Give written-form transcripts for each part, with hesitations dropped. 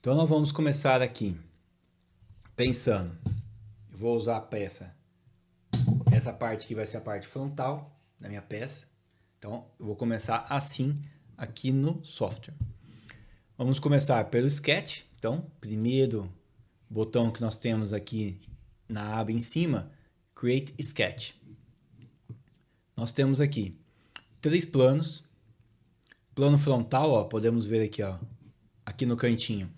Então nós vamos começar aqui pensando, eu vou usar a peça, essa parte aqui vai ser a parte frontal da minha peça. Então eu vou começar assim aqui no software. Vamos começar pelo sketch. Então, primeiro botão que nós temos aqui na aba em cima, Create Sketch. Nós temos aqui 3 planos. Plano frontal, ó, podemos ver aqui, ó, aqui no cantinho,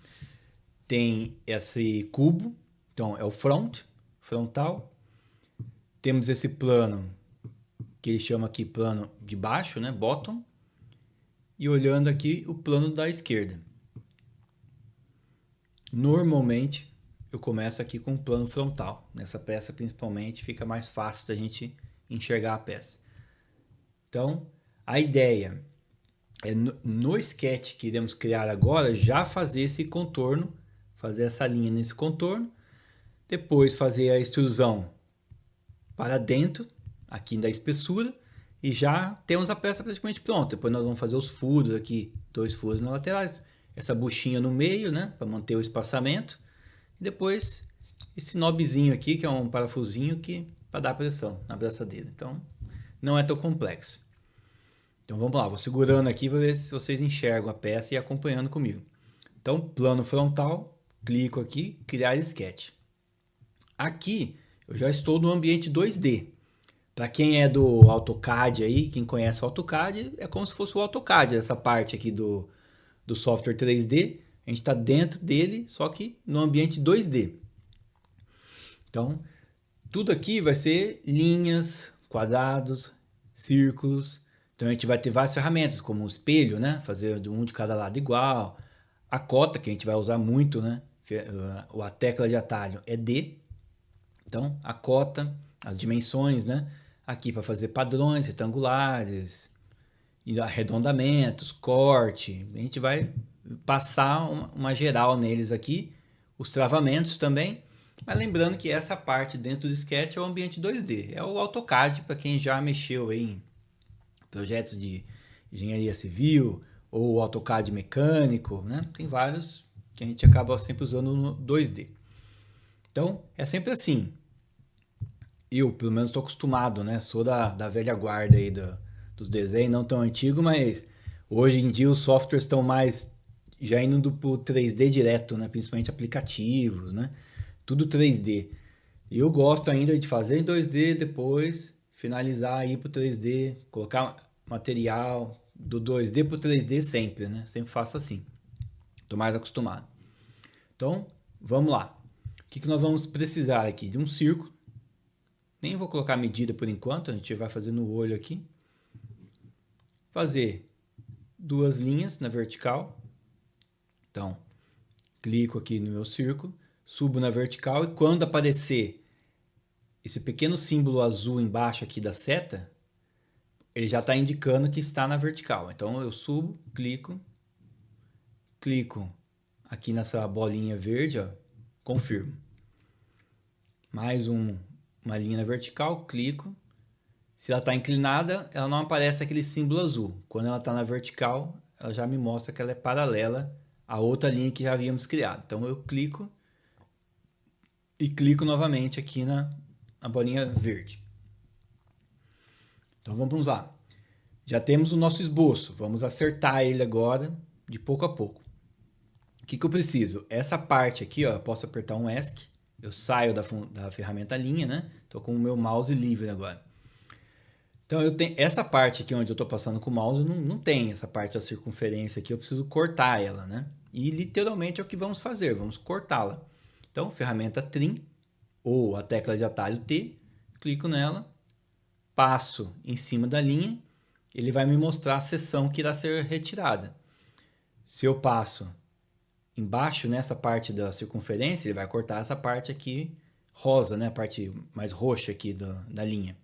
tem esse cubo, então é o frontal. Temos esse plano, que ele chama aqui plano de baixo, né, bottom. E olhando aqui, o plano da esquerda. Normalmente, eu começo aqui com o plano frontal. Nessa peça, principalmente, fica mais fácil da gente enxergar a peça. Então, a ideia é no sketch que iremos criar agora, já fazer esse contorno, fazer essa linha nesse contorno, depois fazer a extrusão para dentro, aqui da espessura, e já temos a peça praticamente pronta. Depois nós vamos fazer os furos aqui, 2 furos nas laterais, essa buchinha no meio, né, para manter o espaçamento, e depois esse knobzinho aqui, que é um parafusinho que para dar pressão na abraçadeira. Então, não é tão complexo. Então vamos lá, vou segurando aqui para ver se vocês enxergam a peça e acompanhando comigo. Então, plano frontal, clico aqui, criar sketch. Aqui eu já estou no ambiente 2D. Para quem é do AutoCAD aí, quem conhece o AutoCAD, é como se fosse o AutoCAD, essa parte aqui do software 3D. A gente está dentro dele, só que no ambiente 2D. Então, tudo aqui vai ser linhas, quadrados, círculos. Então a gente vai ter várias ferramentas, como o espelho, né? Fazer um de cada lado igual. A cota, que a gente vai usar muito, né? A tecla de atalho é D. Então, a cota, as dimensões, né? Aqui para fazer padrões retangulares, arredondamentos, corte. A gente vai passar uma geral neles aqui. Os travamentos também. Mas lembrando que essa parte dentro do sketch é o ambiente 2D. É o AutoCAD, para quem já mexeu aí em projetos de engenharia civil ou AutoCAD mecânico, né? Tem vários que a gente acaba sempre usando no 2D. Então, é sempre assim. Eu, pelo menos, estou acostumado, né? Sou da velha guarda aí dos desenhos, não tão antigo, mas hoje em dia os softwares estão mais já indo para o 3D direto, né? Principalmente aplicativos, né? Tudo 3D. E eu gosto ainda de fazer em 2D, depois finalizar aí para o 3D, colocar material do 2D para o 3D sempre, né? Sempre faço assim. Estou mais acostumado. Então, vamos lá. O que nós vamos precisar aqui? De um círculo. Nem vou colocar medida por enquanto, a gente vai fazer no olho aqui. Fazer 2 linhas na vertical. Então, clico aqui no meu círculo, subo na vertical e quando aparecer esse pequeno símbolo azul embaixo aqui da seta, ele já está indicando que está na vertical. Então eu subo, clico aqui nessa bolinha verde, ó, confirmo. Mais uma linha na vertical, clico. Se ela está inclinada, ela não aparece aquele símbolo azul. Quando ela está na vertical, ela já me mostra que ela é paralela à outra linha que já havíamos criado. Então eu clico e clico novamente aqui na bolinha verde. Então vamos lá. Já temos o nosso esboço. Vamos acertar ele agora de pouco a pouco. O que eu preciso? Essa parte aqui, ó, eu posso apertar um ESC. Eu saio da ferramenta linha, né? Estou com o meu mouse livre agora. Então eu tenho essa parte aqui onde eu estou passando com o mouse, não tem essa parte da circunferência aqui. Eu preciso cortar ela, né? E literalmente é o que vamos fazer. Vamos cortá-la. Então ferramenta Trim ou a tecla de atalho T, clico nela, passo em cima da linha, ele vai me mostrar a seção que irá ser retirada. Se eu passo embaixo nessa parte da circunferência, ele vai cortar essa parte aqui rosa, né? A parte mais roxa aqui da linha.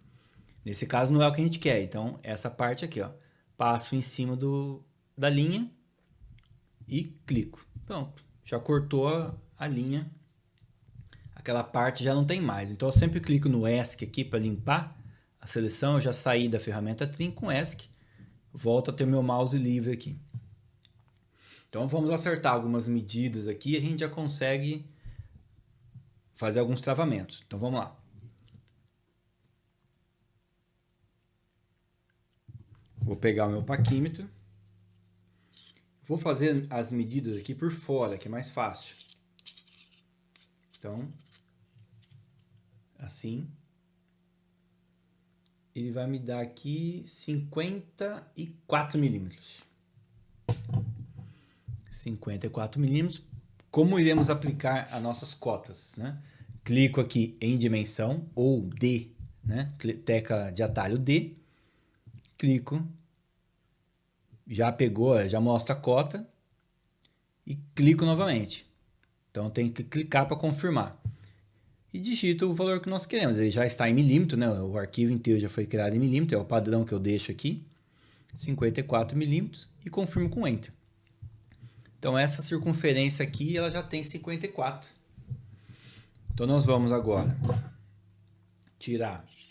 Nesse caso não é o que a gente quer, então essa parte aqui, ó, passo em cima da linha e clico. Pronto, já cortou a linha. Aquela parte já não tem mais. Então eu sempre clico no ESC aqui para limpar a seleção. Eu já saí da ferramenta Trim com ESC. Volto a ter meu mouse livre aqui. Então vamos acertar algumas medidas aqui e a gente já consegue fazer alguns travamentos. Então vamos lá. Vou pegar o meu paquímetro. Vou fazer as medidas aqui por fora, que é mais fácil. Então, assim. Ele vai me dar aqui 54 milímetros. 54 milímetros. Como iremos aplicar as nossas cotas, né? Clico aqui em dimensão, ou D, né? Tecla de atalho D. Clico. Já pegou, já mostra a cota. E clico novamente. Então tem que clicar para confirmar. E digito o valor que nós queremos. Ele já está em milímetro, né? O arquivo inteiro já foi criado em milímetro. É o padrão que eu deixo aqui. 54 milímetros. E confirmo com Enter. Então essa circunferência aqui, ela já tem 54. Então nós vamos agora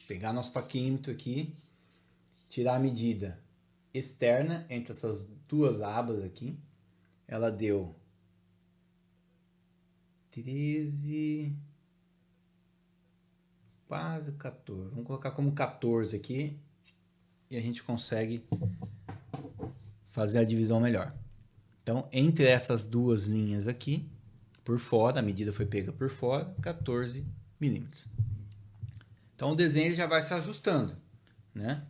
pegar nosso paquímetro aqui, tirar a medida externa entre essas duas abas aqui. Ela deu 13, quase 14. Vamos colocar como 14 aqui e a gente consegue fazer a divisão melhor. Então, entre essas duas linhas aqui, por fora, a medida foi pega por fora, 14 milímetros. Então, o desenho ele já vai se ajustando, né?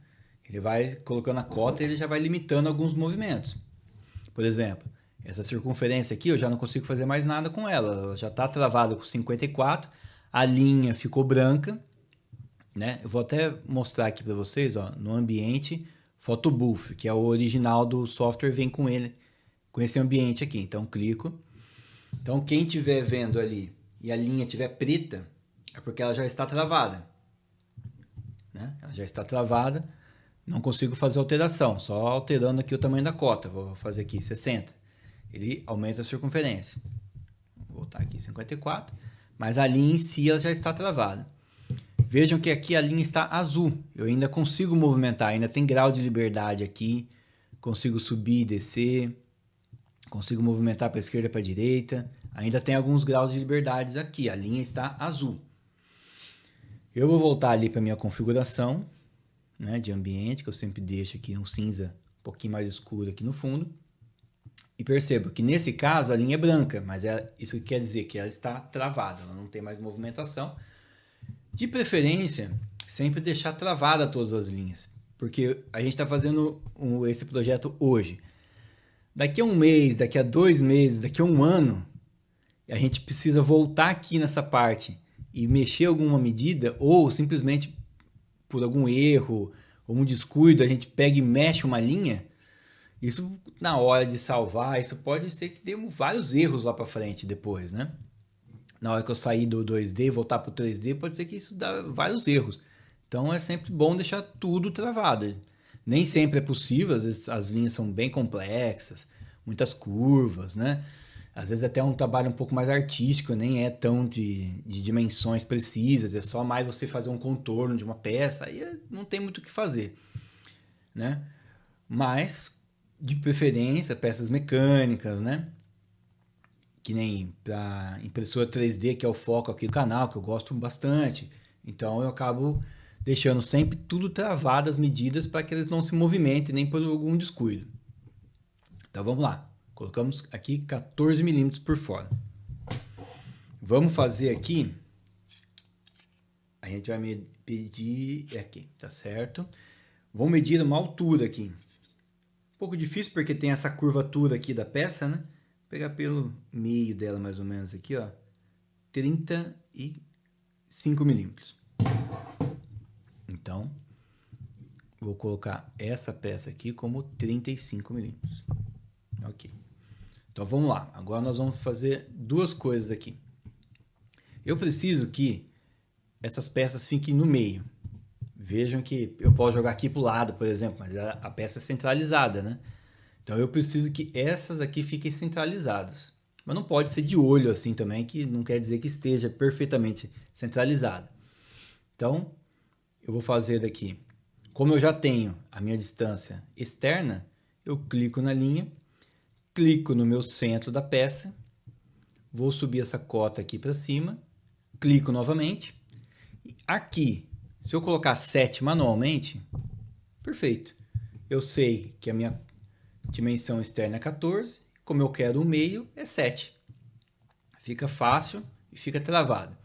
Ele vai colocando a cota e ele já vai limitando alguns movimentos. Por exemplo, essa circunferência aqui, eu já não consigo fazer mais nada com ela. Ela já está travada com 54, a linha ficou branca, né? Eu vou até mostrar aqui para vocês, ó, no ambiente Photobooth, que é o original do software, vem com ele, com esse ambiente aqui. Então, clico. Então, quem estiver vendo ali e a linha estiver preta, é porque ela já está travada, né? Ela já está travada, não consigo fazer alteração, só alterando aqui o tamanho da cota. Vou fazer aqui 60. Ele aumenta a circunferência. Vou voltar aqui 54, mas a linha em si ela já está travada. Vejam que aqui a linha está azul. Eu ainda consigo movimentar, ainda tem grau de liberdade aqui. Consigo subir e descer. Consigo movimentar para a esquerda e para a direita. Ainda tem alguns graus de liberdade aqui. A linha está azul. Eu vou voltar ali para a minha configuração, né, de ambiente, que eu sempre deixo aqui um cinza um pouquinho mais escuro aqui no fundo. E percebo que nesse caso a linha é branca, mas isso quer dizer que ela está travada, ela não tem mais movimentação. De preferência, sempre deixar travada todas as linhas, porque a gente está fazendo esse projeto hoje. Daqui a um mês, daqui a 2 meses, daqui a um ano, a gente precisa voltar aqui nessa parte e mexer alguma medida, ou simplesmente por algum erro ou um descuido a gente pega e mexe uma linha. Isso, na hora de salvar, isso pode ser que dê vários erros lá para frente depois, né? Na hora que eu sair do 2D e voltar para o 3D, pode ser que isso dê vários erros. Então é sempre bom deixar tudo travado. Nem sempre é possível, às vezes as linhas são bem complexas, muitas curvas, né? Às vezes até um trabalho um pouco mais artístico, nem é tão de dimensões precisas, é só mais você fazer um contorno de uma peça, aí não tem muito o que fazer, né? Mas, de preferência, peças mecânicas, né? Que nem para impressora 3D, que é o foco aqui do canal, que eu gosto bastante. Então eu acabo deixando sempre tudo travado, as medidas, para que eles não se movimentem nem por algum descuido. Então vamos lá. Colocamos aqui 14 milímetros por fora. Vamos fazer aqui. A gente vai medir aqui, tá certo? Vou medir uma altura aqui. Um pouco difícil porque tem essa curvatura aqui da peça, né? Vou pegar pelo meio dela mais ou menos aqui, ó. 35 milímetros. Então, vou colocar essa peça aqui como 35 milímetros. Ok. Então vamos lá. Agora nós vamos fazer duas coisas aqui. Eu preciso que essas peças fiquem no meio. Vejam que eu posso jogar aqui para o lado, por exemplo, mas a peça é centralizada, né? Então eu preciso que essas aqui fiquem centralizadas. Mas não pode ser de olho assim também, que não quer dizer que esteja perfeitamente centralizada. Então, eu vou fazer daqui. Como eu já tenho a minha distância externa, eu clico na linha, clico no meu centro da peça, vou subir essa cota aqui para cima, clico novamente. Aqui, se eu colocar 7 manualmente, perfeito. Eu sei que a minha dimensão externa é 14, como eu quero o meio, é 7. Fica fácil e fica travado.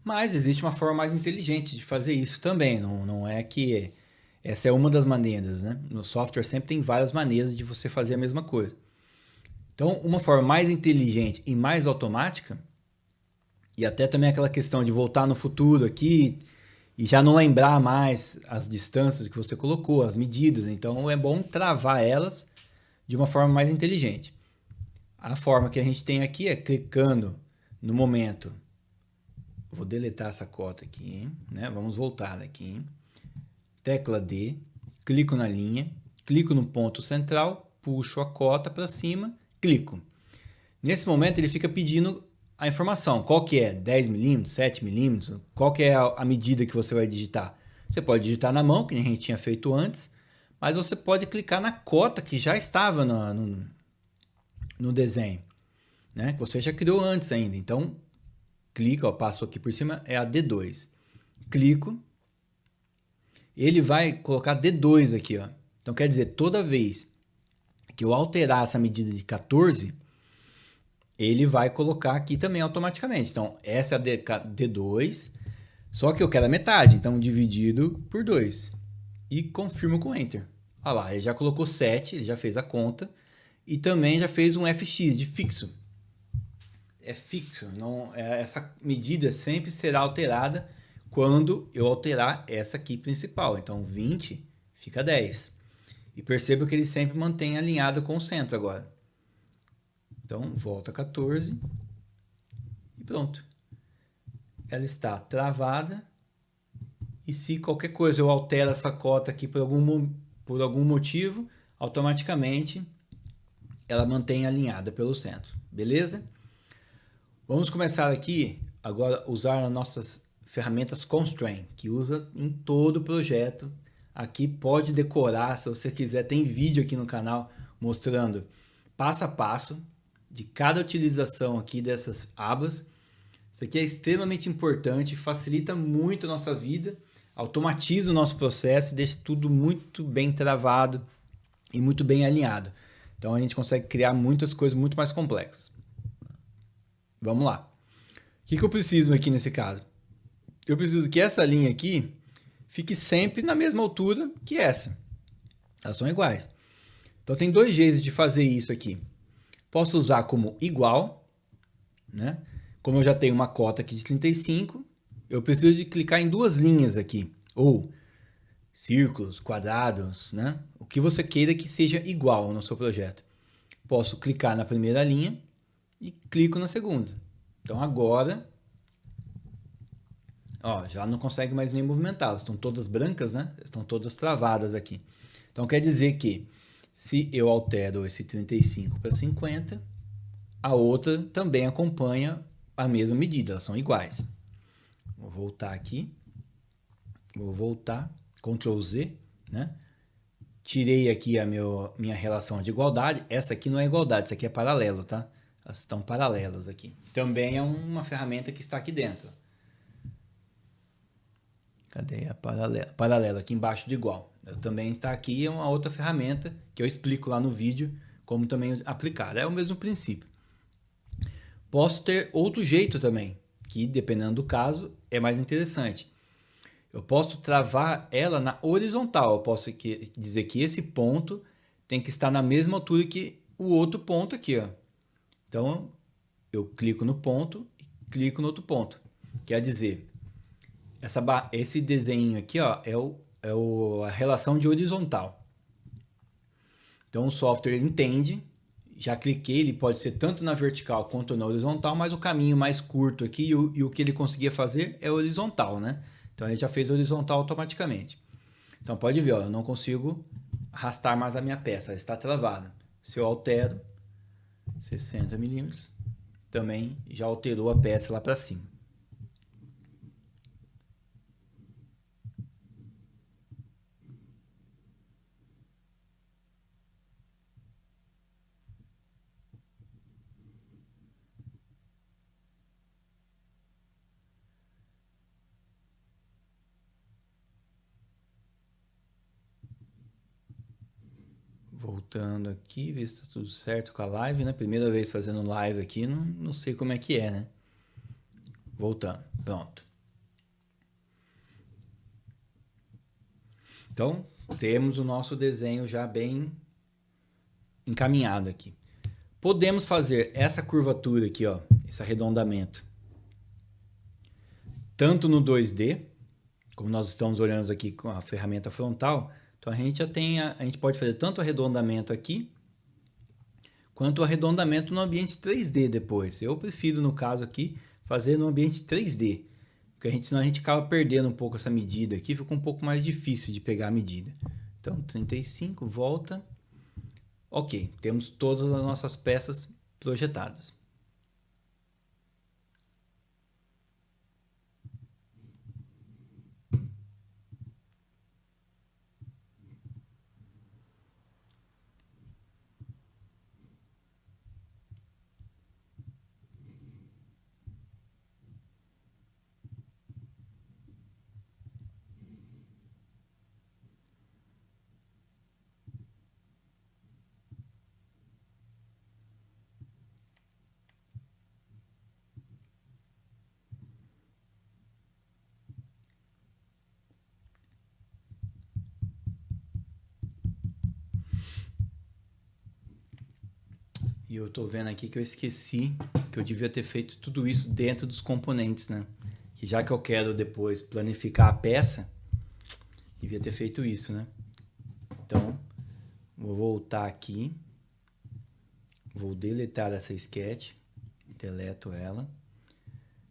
Mas existe uma forma mais inteligente de fazer isso também, não é que essa é uma das maneiras, né? No software sempre tem várias maneiras de você fazer a mesma coisa. Então, uma forma mais inteligente e mais automática, e até também aquela questão de voltar no futuro aqui e já não lembrar mais as distâncias que você colocou, as medidas, então é bom travar elas de uma forma mais inteligente. A forma que a gente tem aqui é clicando no momento. Vou deletar essa cota aqui, né? Vamos voltar aqui. Tecla D, clico na linha, clico no ponto central, puxo a cota para cima, clico. Nesse momento ele fica pedindo a informação, qual que é? 10 milímetros, 7 milímetros? Qual que é a medida que você vai digitar? Você pode digitar na mão, que a gente tinha feito antes, mas você pode clicar na cota que já estava no desenho, né? Que você já criou antes ainda. Então, clica, ó, passo aqui por cima, é a D2. Clico, ele vai colocar D2 aqui, ó. Então, quer dizer, toda vez que eu alterar essa medida de 14, ele vai colocar aqui também automaticamente. Então, essa é a D2, só que eu quero a metade, então dividido por 2. E confirmo com Enter. Olha lá, ele já colocou 7, ele já fez a conta. E também já fez um FX de fixo. É fixo, não, essa medida sempre será alterada quando eu alterar essa aqui principal. Então, 20 fica 10. E perceba que ele sempre mantém alinhado com o centro agora. Então, volta 14 e pronto. Ela está travada. E se qualquer coisa eu altero essa cota aqui por algum motivo, automaticamente ela mantém alinhada pelo centro. Beleza? Vamos começar aqui agora a usar as nossas ferramentas Constraint, que usa em todo o projeto. Aqui pode decorar, se você quiser, tem vídeo aqui no canal mostrando passo a passo de cada utilização aqui dessas abas. Isso aqui é extremamente importante, facilita muito a nossa vida, automatiza o nosso processo e deixa tudo muito bem travado e muito bem alinhado. Então a gente consegue criar muitas coisas muito mais complexas. Vamos lá. O que eu preciso aqui nesse caso? Eu preciso que essa linha aqui fique sempre na mesma altura que essa. Elas são iguais. Então tem dois jeitos de fazer isso aqui. Posso usar como igual, né? Como eu já tenho uma cota aqui de 35, eu preciso de clicar em duas linhas aqui. Ou círculos, quadrados, né? O que você queira que seja igual no seu projeto. Posso clicar na primeira linha e clico na segunda. Então agora, ó, já não consegue mais nem movimentar. Elas estão todas brancas, né? Estão todas travadas aqui. Então quer dizer que se eu altero esse 35 para 50, a outra também acompanha a mesma medida, elas são iguais. Vou voltar aqui. Vou voltar, Ctrl Z, né? Tirei aqui a minha relação de igualdade. Essa aqui não é igualdade, isso aqui é paralelo, tá? Elas estão paralelas aqui. Também é uma ferramenta que está aqui dentro. Cadê a paralela? Paralelo aqui embaixo do igual. Também está aqui, é uma outra ferramenta que eu explico lá no vídeo como também aplicar. É o mesmo princípio. Posso ter outro jeito também, que dependendo do caso é mais interessante. Eu posso travar ela na horizontal. Eu posso dizer que esse ponto tem que estar na mesma altura que o outro ponto aqui, ó. Então, eu clico no ponto e clico no outro ponto. Quer dizer, esse desenho aqui, ó, a relação de horizontal. Então, o software entende. Já cliquei, ele pode ser tanto na vertical quanto na horizontal, mas o caminho mais curto aqui e o que ele conseguia fazer é horizontal, né? Então, ele já fez horizontal automaticamente. Então, pode ver, ó, eu não consigo arrastar mais a minha peça, ela está travada. Se eu altero 60 milímetros, também já alterou a peça lá para cima. Voltando aqui, ver se está tudo certo com a live, né? Primeira vez fazendo live aqui, não sei como é que é, né? Voltando, pronto. Então, temos o nosso desenho já bem encaminhado aqui. Podemos fazer essa curvatura aqui, ó, esse arredondamento, tanto no 2D, como nós estamos olhando aqui com a ferramenta frontal. Então a gente já tem, a gente pode fazer tanto arredondamento aqui, quanto o arredondamento no ambiente 3D depois. Eu prefiro, no caso aqui, fazer no ambiente 3D, porque senão a gente acaba perdendo um pouco essa medida aqui, fica um pouco mais difícil de pegar a medida. Então 35, volta. Ok, temos todas as nossas peças projetadas. E eu tô vendo aqui que eu esqueci que eu devia ter feito tudo isso dentro dos componentes, né? Que já que eu quero depois planificar a peça, devia ter feito isso, né? Então, vou voltar aqui. Vou deletar essa sketch. Deleto ela.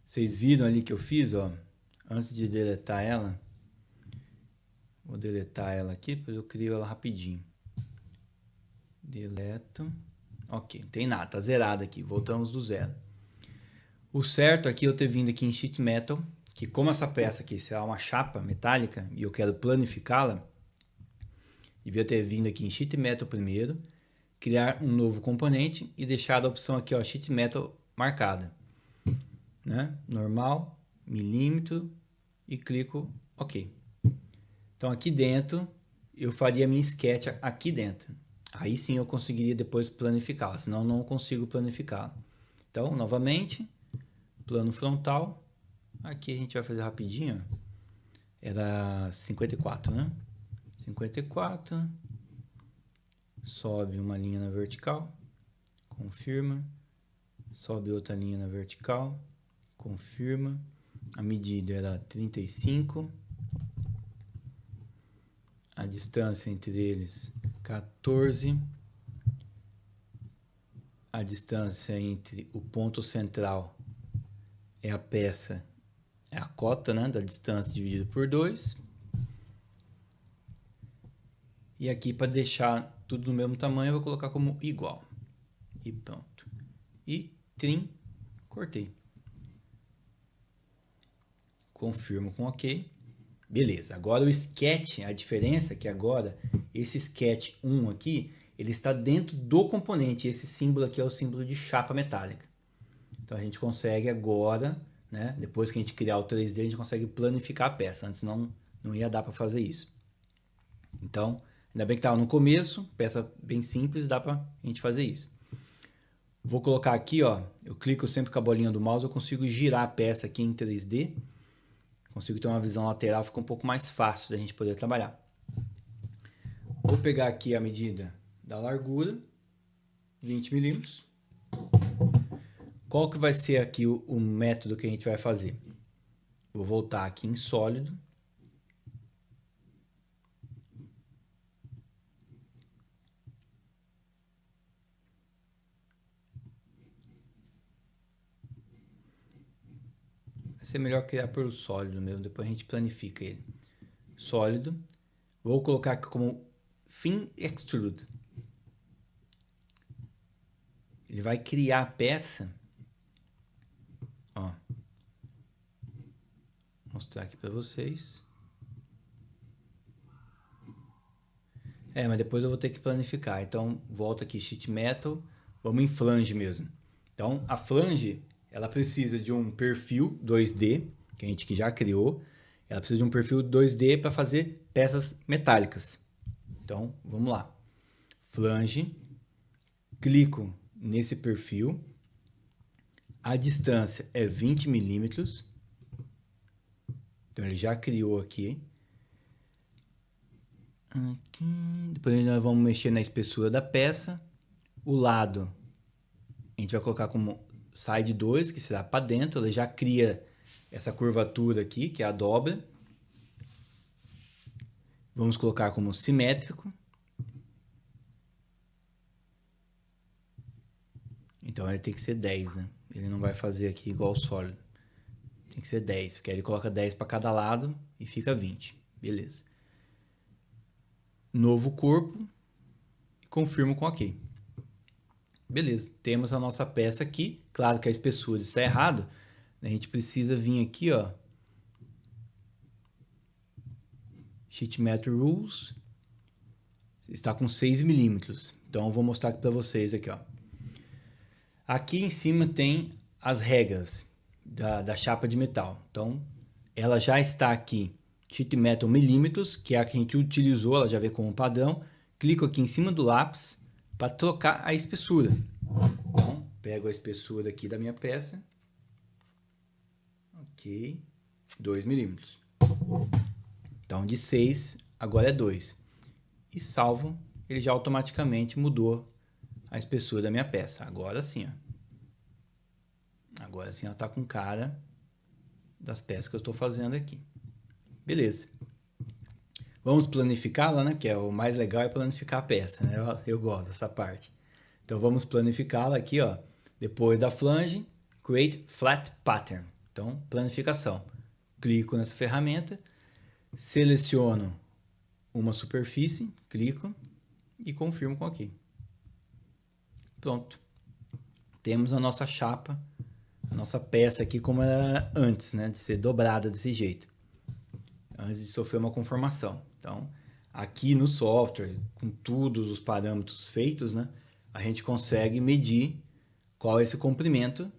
Vocês viram ali que eu fiz, ó? Antes de deletar ela, vou deletar ela aqui, depois eu crio ela rapidinho. Deleto. Ok, não tem nada, tá zerado aqui, voltamos do zero. O certo aqui é eu ter vindo aqui em Sheet Metal, que como essa peça aqui será uma chapa metálica e eu quero planificá-la, devia ter vindo aqui em Sheet Metal primeiro, criar um novo componente e deixar a opção aqui, ó, Sheet Metal marcada, né? Normal, milímetro e clico OK. Então aqui dentro eu faria a minha sketch aqui dentro. Aí sim eu conseguiria depois planificá-la, senão não consigo planificá-la. Então, novamente, plano frontal. Aqui a gente vai fazer rapidinho. Era 54, né? 54. Sobe uma linha na vertical. Confirma. Sobe outra linha na vertical. Confirma. A medida era 35. A distância entre eles 14. A distância entre o ponto central é a peça, é a cota, né, da distância dividido por 2. E aqui, para deixar tudo do mesmo tamanho, eu vou colocar como igual. E pronto. E trim, cortei. Confirmo com OK. Beleza, agora o sketch, a diferença é que agora esse sketch 1 aqui, ele está dentro do componente. Esse símbolo aqui é o símbolo de chapa metálica. Então a gente consegue agora, né, depois que a gente criar o 3D, a gente consegue planificar a peça. Antes não ia dar para fazer isso. Então, ainda bem que estava no começo, peça bem simples, dá para a gente fazer isso. Vou colocar aqui, ó, eu clico sempre com a bolinha do mouse, eu consigo girar a peça aqui em 3D. Consigo ter uma visão lateral, fica um pouco mais fácil da gente poder trabalhar. Vou pegar aqui a medida da largura, 20 milímetros. Qual que vai ser aqui o método que a gente vai fazer? Vou voltar aqui em sólido. Vai ser melhor criar pelo sólido mesmo, depois a gente planifica ele. Sólido. Vou colocar aqui como Thin Extrude. Ele vai criar a peça. Ó. Vou mostrar aqui para vocês. Mas depois eu vou ter que planificar. Então, volta aqui, Sheet Metal. Vamos em flange mesmo. Então, a flange, ela precisa de um perfil 2D, que a gente já criou. Ela precisa de um perfil 2D para fazer peças metálicas. Então, vamos lá. flange, clico nesse perfil, a distância é 20 milímetros, então ele já criou aqui. Depois nós vamos mexer na espessura da peça, o lado a gente vai colocar como side 2, que será para dentro, ele já cria essa curvatura aqui, que é a dobra. Vamos colocar como simétrico. Então ele tem que ser 10, né? Ele não vai fazer aqui igual o sólido. Tem que ser 10, porque aí ele coloca 10 para cada lado e fica 20. Beleza. Novo corpo e confirmo com OK. Beleza, temos a nossa peça aqui. Claro que a espessura está errada. A gente precisa vir aqui, ó. Sheet Metal Rules. Está com 6 milímetros. Então eu vou mostrar aqui para vocês aqui, ó. Aqui em cima tem as regras da chapa de metal. Então ela já está aqui. Sheet Metal milímetros, que é a que a gente utilizou, ela já veio como padrão. Clico aqui em cima do lápis para trocar a espessura. Então, pego a espessura aqui da minha peça. Ok. 2 milímetros. Então, de 6, agora é 2. E salvo, ele já automaticamente mudou a espessura da minha peça. Agora sim, ó. Agora sim ela está com cara das peças que eu estou fazendo aqui. Beleza. Vamos planificá-la, né? Que é o mais legal, é planificar a peça, né? Eu gosto dessa parte. Então vamos planificá-la aqui, ó. Depois da flange, Create Flat Pattern. Então, planificação. Clico nessa ferramenta, seleciono uma superfície, clico e confirmo com OK. Pronto. Temos a nossa chapa, a nossa peça aqui como era antes, né? De ser dobrada desse jeito. Antes de sofrer uma conformação. Então, aqui no software, com todos os parâmetros feitos, né, a gente consegue medir qual é esse comprimento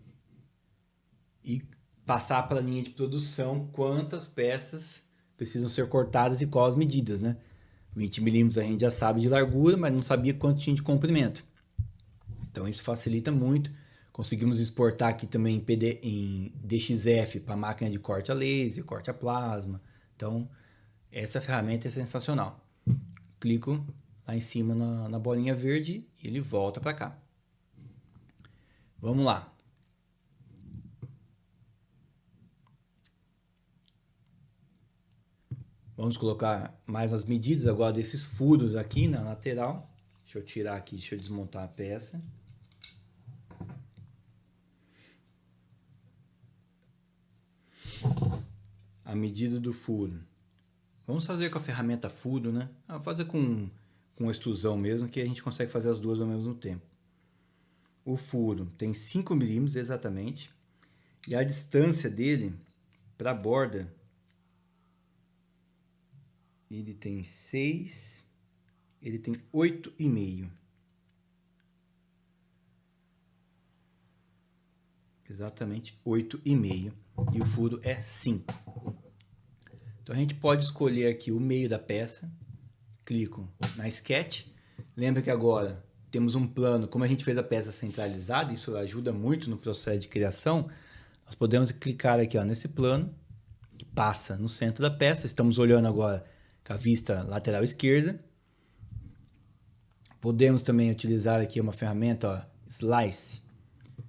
e passar para a linha de produção quantas peças precisam ser cortadas e quais as medidas, né? 20 milímetros a gente já sabe de largura, mas não sabia quanto tinha de comprimento. Então, isso facilita muito. Conseguimos exportar aqui também em DXF para máquina de corte a laser, corte a plasma. Então, essa ferramenta é sensacional. Clico lá em cima na bolinha verde e ele volta para cá. Vamos lá. Vamos colocar mais as medidas agora desses furos aqui na lateral. Deixa eu tirar aqui, deixa eu desmontar a peça. A medida do furo. Vamos fazer com a ferramenta furo, né? Vou fazer com extrusão mesmo, que a gente consegue fazer as duas ao mesmo tempo. O furo tem 5 milímetros exatamente. E a distância dele para a borda, ele tem 6, ele tem 8,5. Exatamente 8,5. E o furo é 5. Então a gente pode escolher aqui o meio da peça, clico na Sketch. Lembra que agora temos um plano, como a gente fez a peça centralizada, isso ajuda muito no processo de criação. Nós podemos clicar aqui, ó, nesse plano, que passa no centro da peça. Estamos olhando agora com a vista lateral esquerda. Podemos também utilizar aqui uma ferramenta, ó, Slice.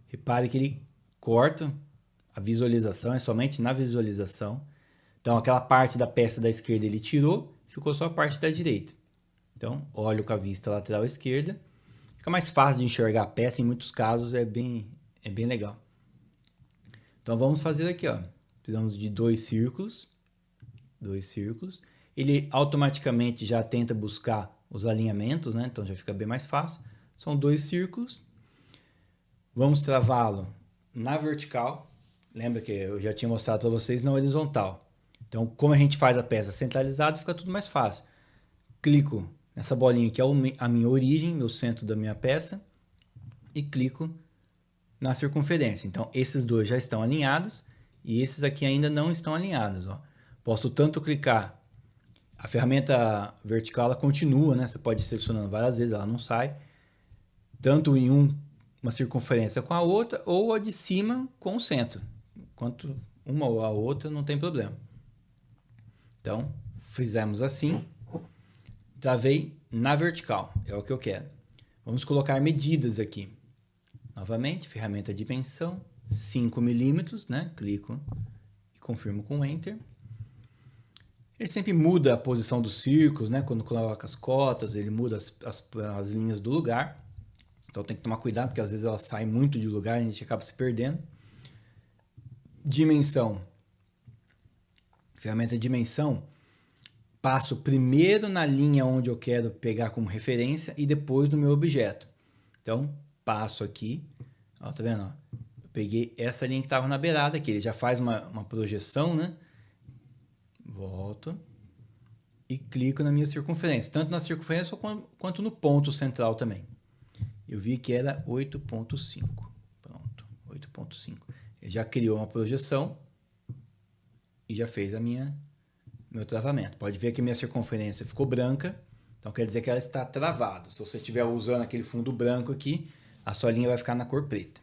Repare que ele corta a visualização, é somente na visualização. Então, aquela parte da peça da esquerda ele tirou, ficou só a parte da direita. Então, olho com a vista lateral esquerda. Fica mais fácil de enxergar a peça, em muitos casos é bem legal. Então, vamos fazer aqui, ó. Precisamos de 2 círculos. 2 círculos. Ele automaticamente já tenta buscar os alinhamentos, né? Então, já fica bem mais fácil. São 2 círculos. Vamos travá-lo na vertical. Lembra que eu já tinha mostrado para vocês na horizontal. Então, como a gente faz a peça centralizada, fica tudo mais fácil. Clico nessa bolinha que é a minha origem, meu centro da minha peça, e clico na circunferência. Então, esses dois já estão alinhados e esses aqui ainda não estão alinhados, ó. Posso tanto clicar A ferramenta vertical ela continua, né? Você pode ir selecionando várias vezes, ela não sai. Tanto em uma circunferência com a outra, ou a de cima com o centro. Quanto uma ou a outra, não tem problema. Então, fizemos assim. Travei na vertical, é o que eu quero. Vamos colocar medidas aqui. Novamente, ferramenta dimensão, 5 milímetros, né? Clico e confirmo com Enter. Ele sempre muda a posição dos círculos, né? Quando coloca as cotas, ele muda as linhas do lugar. Então tem que tomar cuidado, porque às vezes ela sai muito de lugar e a gente acaba se perdendo. Dimensão. Ferramenta dimensão. Passo primeiro na linha onde eu quero pegar como referência e depois no meu objeto. Então, passo aqui. Ó, tá vendo? Ó? Eu peguei essa linha que estava na beirada aqui. Ele já faz uma projeção, né? Volto. E clico na minha circunferência. Tanto na circunferência quanto no ponto central também. Eu vi que era 8.5. Pronto, 8.5. Ele já criou uma projeção e já fez meu travamento. Pode ver que minha circunferência ficou branca, então quer dizer que ela está travada. Se você estiver usando aquele fundo branco aqui, a sua linha vai ficar na cor preta.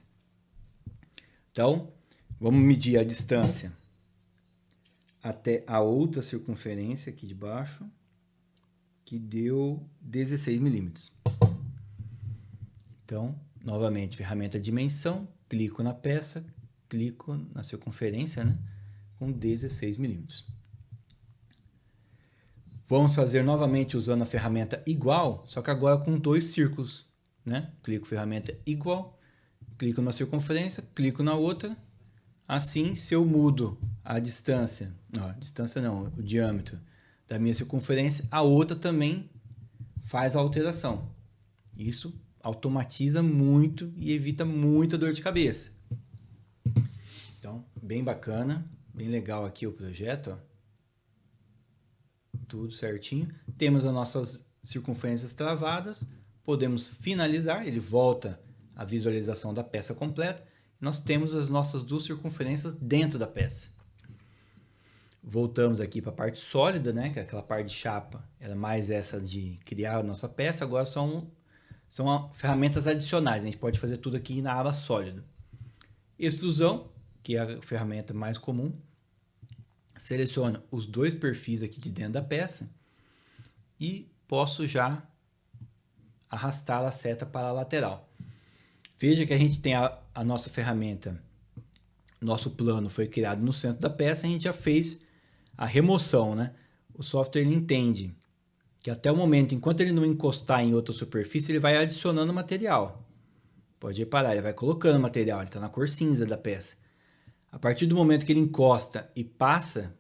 Então, vamos medir a distância até a outra circunferência aqui de baixo, que deu 16 milímetros. Então, novamente, ferramenta dimensão, clico na peça, clico na circunferência, né, com 16 milímetros. Vamos fazer novamente usando a ferramenta igual, só que agora com 2 círculos, né? Clico ferramenta igual, clico na circunferência, clico na outra. Assim, se eu mudo a distância, o diâmetro da minha circunferência, a outra também faz a alteração. Isso automatiza muito e evita muita dor de cabeça. Então, bem bacana, bem legal aqui o projeto, ó. Tudo certinho. Temos as nossas circunferências travadas, podemos finalizar, ele volta a visualização da peça completa. Nós temos as nossas 2 circunferências dentro da peça. Voltamos aqui para a parte sólida, né? Que é aquela parte de chapa, era mais essa de criar a nossa peça. Agora são ferramentas adicionais, a gente pode fazer tudo aqui na aba sólida. Extrusão, que é a ferramenta mais comum. Seleciono os 2 perfis aqui de dentro da peça e posso já arrastar a seta para a lateral. Veja que a gente tem a nossa ferramenta, nosso plano foi criado no centro da peça, a gente já fez a remoção, né? O software ele entende que até o momento, enquanto ele não encostar em outra superfície, ele vai adicionando material. Pode reparar, ele vai colocando material, ele está na cor cinza da peça. A partir do momento que ele encosta e passa,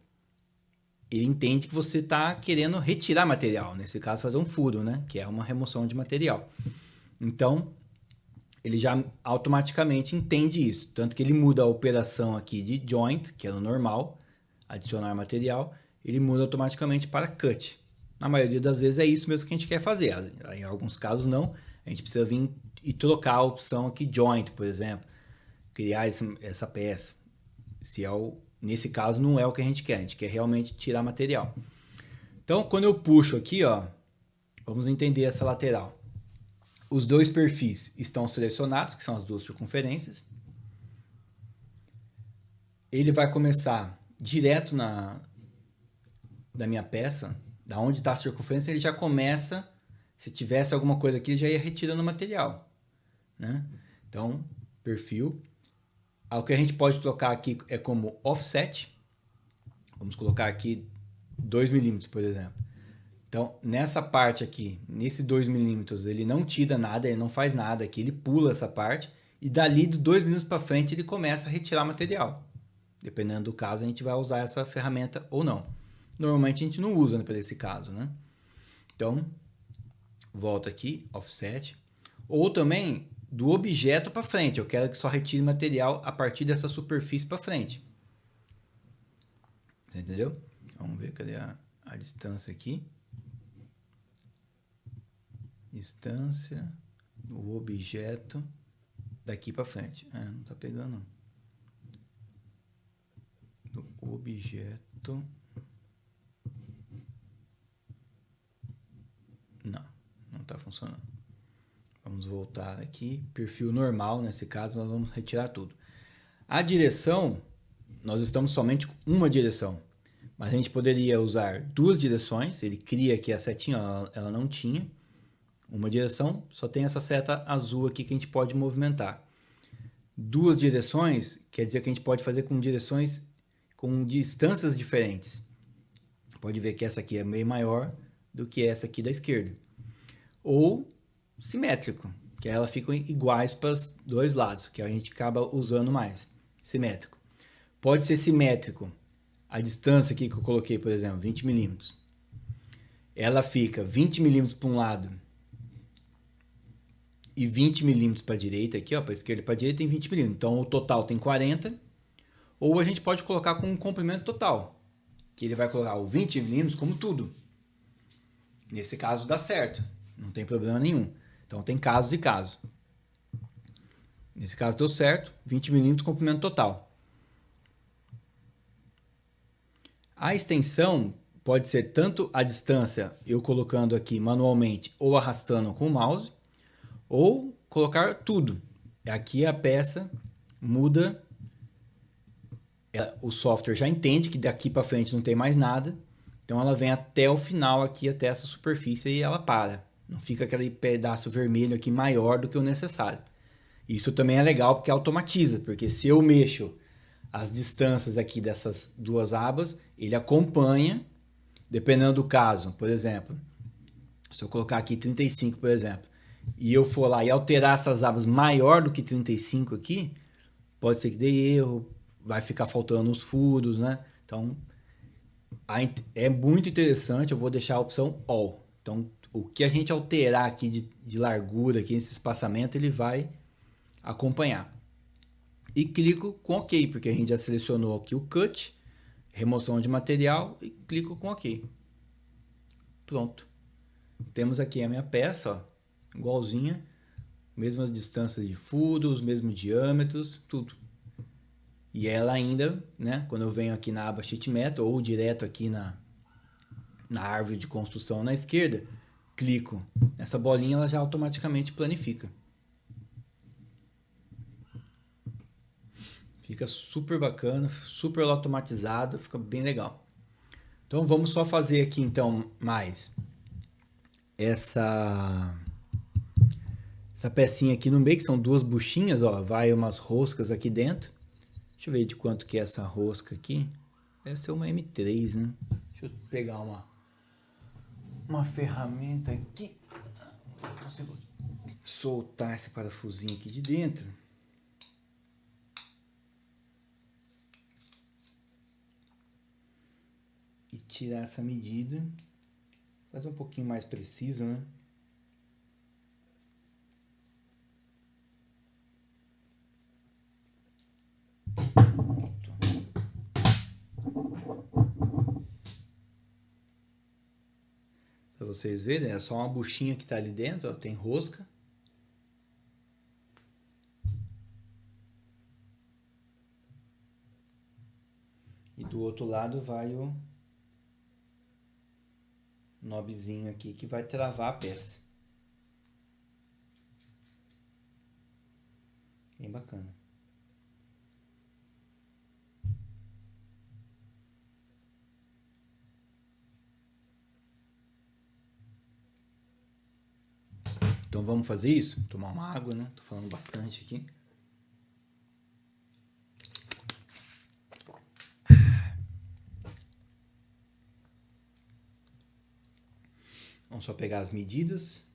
ele entende que você está querendo retirar material, nesse caso fazer um furo, né? Que é uma remoção de material. Então, ele já automaticamente entende isso, tanto que ele muda a operação aqui de joint, que é no normal, adicionar material, ele muda automaticamente para cut. Na maioria das vezes é isso mesmo que a gente quer fazer, em alguns casos não, a gente precisa vir e trocar a opção aqui joint, por exemplo, criar essa peça. Nesse caso não é o que a gente quer realmente tirar material. Então, quando eu puxo aqui, ó, vamos entender essa lateral. Os 2 perfis estão selecionados, que são as 2 circunferências. Ele vai começar direto da minha peça, da onde está a circunferência, ele já começa, se tivesse alguma coisa aqui, ele já ia retirando o material, né? Então, perfil. O que a gente pode trocar aqui é como offset. Vamos colocar aqui 2 milímetros, por exemplo. Então, nessa parte aqui, nesse 2 milímetros, ele não tira nada, ele não faz nada aqui, ele pula essa parte e dali de 2 milímetros para frente ele começa a retirar material. Dependendo do caso, a gente vai usar essa ferramenta ou não. Normalmente a gente não usa, né, para esse caso, né? Então, volta aqui, offset. Ou também do objeto para frente, eu quero que só retire material a partir dessa superfície para frente. Você entendeu? Vamos ver, cadê a distância aqui? Distância do objeto daqui para frente. Não tá pegando. Do objeto tá funcionando. Vamos voltar aqui, perfil normal, nesse caso nós vamos retirar tudo. A direção, nós estamos somente com uma direção, mas a gente poderia usar duas direções, ele cria aqui a setinha, ela não tinha uma direção, só tem essa seta azul aqui que a gente pode movimentar. Duas direções, quer dizer que a gente pode fazer com direções com distâncias diferentes. Pode ver que essa aqui é meio maior do que essa aqui da esquerda. Ou simétrico, que ela fica iguais para os dois lados, que a gente acaba usando mais. Simétrico. Pode ser simétrico. A distância aqui que eu coloquei, por exemplo, 20 milímetros. Ela fica 20 milímetros para um lado e 20 milímetros para a direita, aqui, para a esquerda e para a direita tem 20 milímetros. Então, o total tem 40. Ou a gente pode colocar com um comprimento total, que ele vai colocar o 20 milímetros como tudo. Nesse caso dá certo, não tem problema nenhum. Então, tem casos e casos. Nesse caso deu certo, 20 milímetros comprimento total. A extensão pode ser tanto a distância, eu colocando aqui manualmente ou arrastando com o mouse, ou colocar tudo. Aqui a peça muda, o software já entende que daqui para frente não tem mais nada, então ela vem até o final aqui, até essa superfície e ela para. Não fica aquele pedaço vermelho aqui maior do que o necessário. Isso também é legal porque automatiza, porque se eu mexo as distâncias aqui dessas duas abas, ele acompanha, dependendo do caso. Por exemplo, se eu colocar aqui 35, por exemplo, e eu for lá e alterar essas abas maior do que 35 aqui, pode ser que dê erro, vai ficar faltando os furos, né? Então, é muito interessante, eu vou deixar a opção All. Então, o que a gente alterar aqui de largura, aqui nesse espaçamento, ele vai acompanhar. E clico com OK, porque a gente já selecionou aqui o Cut, remoção de material, e clico com OK. Pronto. Temos aqui a minha peça, ó, igualzinha, mesmas distâncias de furos, mesmos diâmetros, tudo. E ela ainda, né, quando eu venho aqui na aba Sheet Metal, ou direto aqui na árvore de construção na esquerda, clico nessa bolinha, ela já automaticamente planifica. Fica super bacana, super automatizado, fica bem legal. Então vamos só fazer aqui então mais essa pecinha aqui no meio, que são duas buchinhas, ó, vai umas roscas aqui dentro. Deixa eu ver de quanto que é essa rosca aqui. Deve ser uma M3, né? Deixa eu pegar uma ferramenta aqui. Não consigo soltar esse parafusinho aqui de dentro. E tirar essa medida. Fazer um pouquinho mais preciso, né? Para vocês verem, é só uma buchinha que está ali dentro, ó, tem rosca. E do outro lado vai o knobzinho aqui que vai travar a peça. Bem bacana. Então vamos fazer isso? Tomar uma água, né? Tô falando bastante aqui. Vamos só pegar as medidas.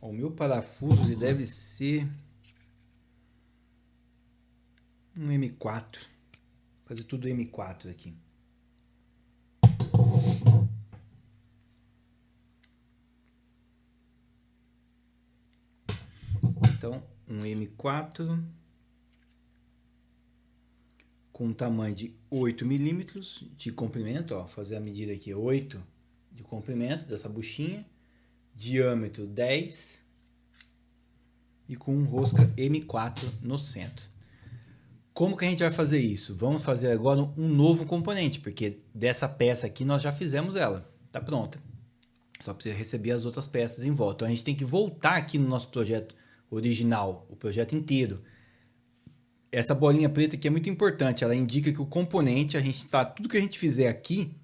O meu parafuso ele deve ser um M4. Vou fazer tudo M4 aqui. Então, um M4 com um tamanho de 8 milímetros de comprimento, ó, fazer a medida aqui, 8 de comprimento dessa buchinha, diâmetro 10 e com rosca M4 no centro. Como que a gente vai fazer isso? Vamos fazer agora um novo componente, porque dessa peça aqui nós já fizemos ela, tá pronta. Só precisa receber as outras peças em volta. Então a gente tem que voltar aqui no nosso projeto original, o projeto inteiro. Essa bolinha preta aqui é muito importante, ela indica que o componente, tudo que a gente fizer aqui,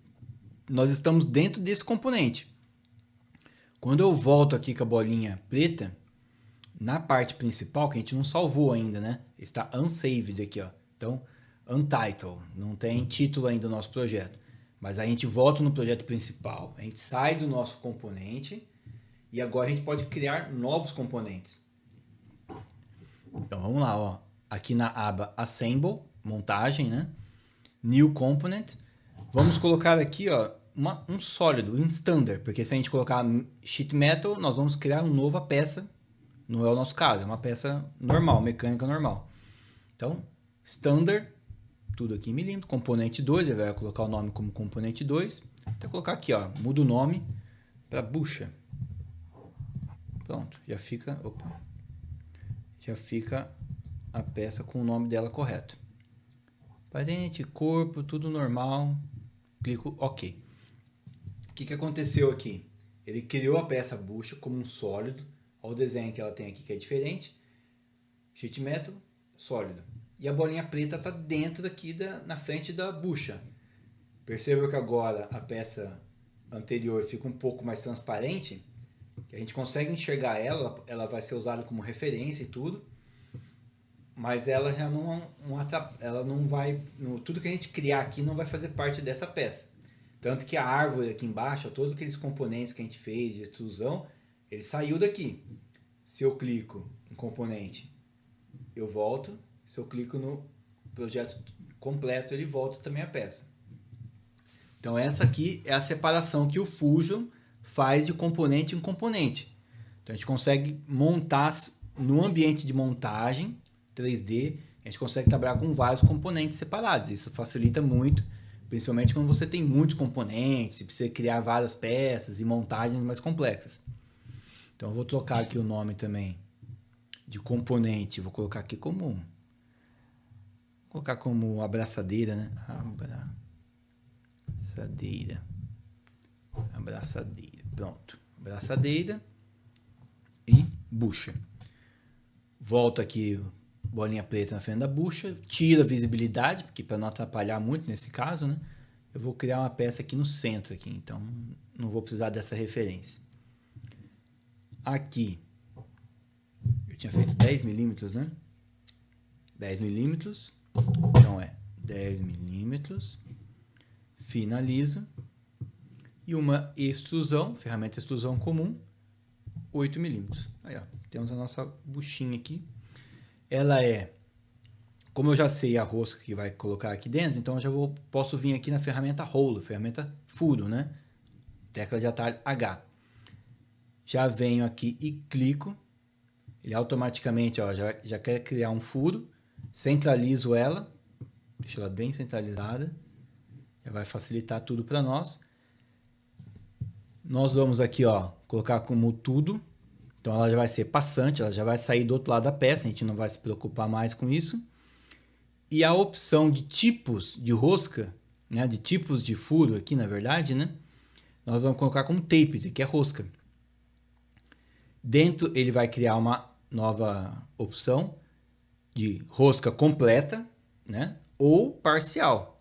nós estamos dentro desse componente. Quando eu volto aqui com a bolinha preta, na parte principal, que a gente não salvou ainda, né? Está unsaved aqui, ó. Então, untitled, não tem título ainda do nosso projeto. Mas a gente volta no projeto principal, a gente sai do nosso componente e agora a gente pode criar novos componentes. Então, vamos lá, ó. Aqui na aba Assemble, montagem, né? New Component. Vamos colocar aqui, ó, um sólido, um standard, porque se a gente colocar sheet metal, nós vamos criar uma nova peça. Não é o nosso caso, é uma peça normal, mecânica normal. Então, standard, tudo aqui em milímetro, componente 2, ele vai colocar o nome como componente 2. Vou colocar aqui, ó, muda o nome para bucha. Pronto, já fica a peça com o nome dela correto. Parente, corpo, tudo normal. Clico OK. O que aconteceu aqui? Ele criou a peça bucha como um sólido. Olha o desenho que ela tem aqui que é diferente. Sheet metal, sólido. E a bolinha preta está dentro daqui na frente da bucha. Perceba que agora a peça anterior fica um pouco mais transparente. Que a gente consegue enxergar ela vai ser usada como referência e tudo. Mas ela já não vai... Tudo que a gente criar aqui não vai fazer parte dessa peça. Tanto que a árvore aqui embaixo, todos aqueles componentes que a gente fez de extrusão, ele saiu daqui. Se eu clico em componente, eu volto. Se eu clico no projeto completo, ele volta também a peça. Então essa aqui é a separação que o Fusion faz de componente em componente. Então a gente consegue montar no ambiente de montagem 3D, a gente consegue trabalhar com vários componentes separados. Isso facilita muito, principalmente quando você tem muitos componentes e precisa criar várias peças e montagens mais complexas. Então eu vou trocar aqui o nome também de componente, vou colocar aqui como abraçadeira, né? Abraçadeira, pronto. Abraçadeira e bucha. Volto aqui, bolinha preta na frente da bucha, tira a visibilidade, porque para não atrapalhar muito nesse caso, né? Eu vou criar uma peça aqui no centro, aqui, então não vou precisar dessa referência. Aqui, eu tinha feito 10 milímetros, né? 10 milímetros, então é 10 milímetros, finalizo, e uma extrusão, ferramenta extrusão comum, 8 milímetros. Aí, ó, temos a nossa buchinha aqui. Ela é, como eu já sei a rosca que vai colocar aqui dentro, então eu já posso vir aqui na ferramenta rolo, ferramenta furo, né? Tecla de atalho H. Já venho aqui e clico, ele automaticamente, ó, já quer criar um furo, centralizo ela, deixo ela bem centralizada, já vai facilitar tudo para nós. Nós vamos aqui, ó, colocar como tudo, então ela já vai ser passante, ela já vai sair do outro lado da peça, a gente não vai se preocupar mais com isso. E a opção de tipos de rosca, né, de tipos de furo aqui, na verdade, né, nós vamos colocar como tape, que é rosca. Dentro ele vai criar uma nova opção de rosca completa, né, ou parcial.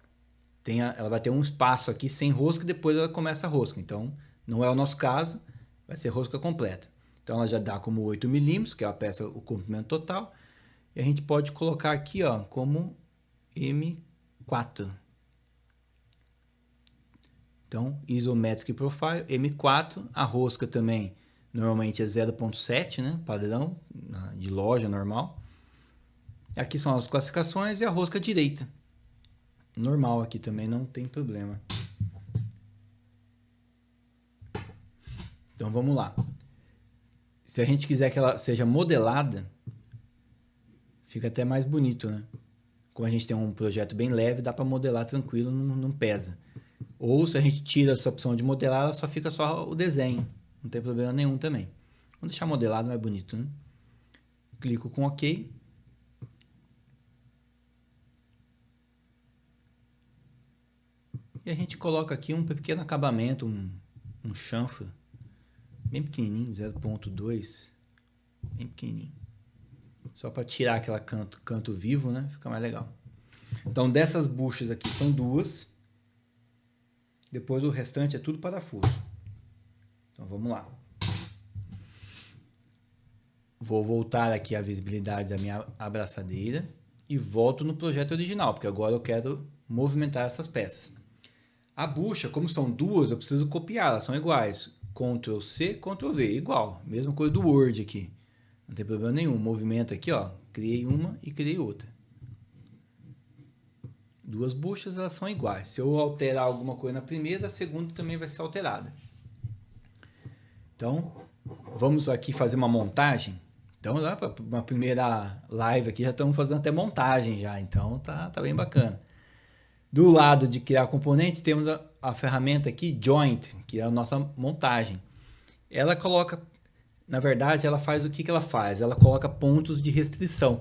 Ela vai ter um espaço aqui sem rosca e depois ela começa a rosca. Então, não é o nosso caso, vai ser rosca completa. Então, ela já dá como 8 milímetros, que é a peça, o comprimento total. E a gente pode colocar aqui, ó, como M4. Então, Isometric Profile, M4. A rosca também, normalmente é 0.7, né? Padrão, de loja normal. Aqui são as classificações e a rosca direita. Normal aqui também, não tem problema. Então, vamos lá. Se a gente quiser que ela seja modelada, fica até mais bonito, né? Como a gente tem um projeto bem leve, dá para modelar tranquilo, não pesa. Ou se a gente tira essa opção de modelar, ela só fica só o desenho. Não tem problema nenhum também. Vamos deixar modelado mais bonito, né? Clico com OK. E a gente coloca aqui um pequeno acabamento, um chanfro, bem pequenininho, 0.2, bem pequenininho. Só para tirar aquela canto vivo, né? Fica mais legal. Então, dessas buchas aqui são 2. Depois o restante é tudo parafuso. Então, vamos lá. Vou voltar aqui a visibilidade da minha abraçadeira e volto no projeto original, porque agora eu quero movimentar essas peças. A bucha, como são 2, eu preciso copiar, elas são iguais. Ctrl C, Ctrl V, igual. Mesma coisa do Word aqui. Não tem problema nenhum. Movimento aqui, ó. Criei uma e criei outra. 2 buchas, elas são iguais. Se eu alterar alguma coisa na primeira, a segunda também vai ser alterada. Então, vamos aqui fazer uma montagem. Então, para uma primeira live aqui, já estamos fazendo até montagem já. Então, tá bem bacana. Do lado de criar componente, temos a ferramenta aqui, Joint, que é a nossa montagem. Ela coloca, na verdade, ela faz o que ela faz? Ela coloca pontos de restrição,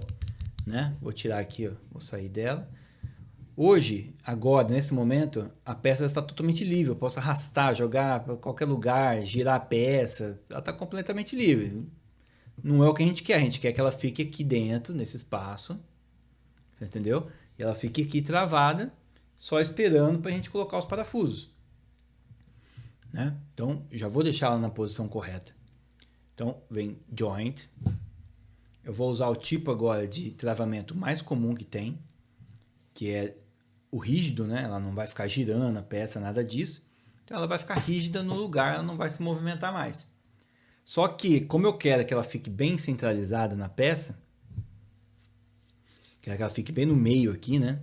né? Vou tirar aqui, ó, vou sair dela. Hoje, agora, nesse momento, a peça está totalmente livre. Eu posso arrastar, jogar para qualquer lugar, girar a peça. Ela está completamente livre. Não é o que a gente quer. A gente quer que ela fique aqui dentro, nesse espaço. Você entendeu? E ela fique aqui travada, só esperando para a gente colocar os parafusos. Né? Então, já vou deixar ela na posição correta. Então, vem Joint. Eu vou usar o tipo agora de travamento mais comum que tem, que é o rígido, né? Ela não vai ficar girando a peça, nada disso. Então, ela vai ficar rígida no lugar, ela não vai se movimentar mais. Só que, como eu quero que ela fique bem centralizada na peça, quero que ela fique bem no meio aqui, né?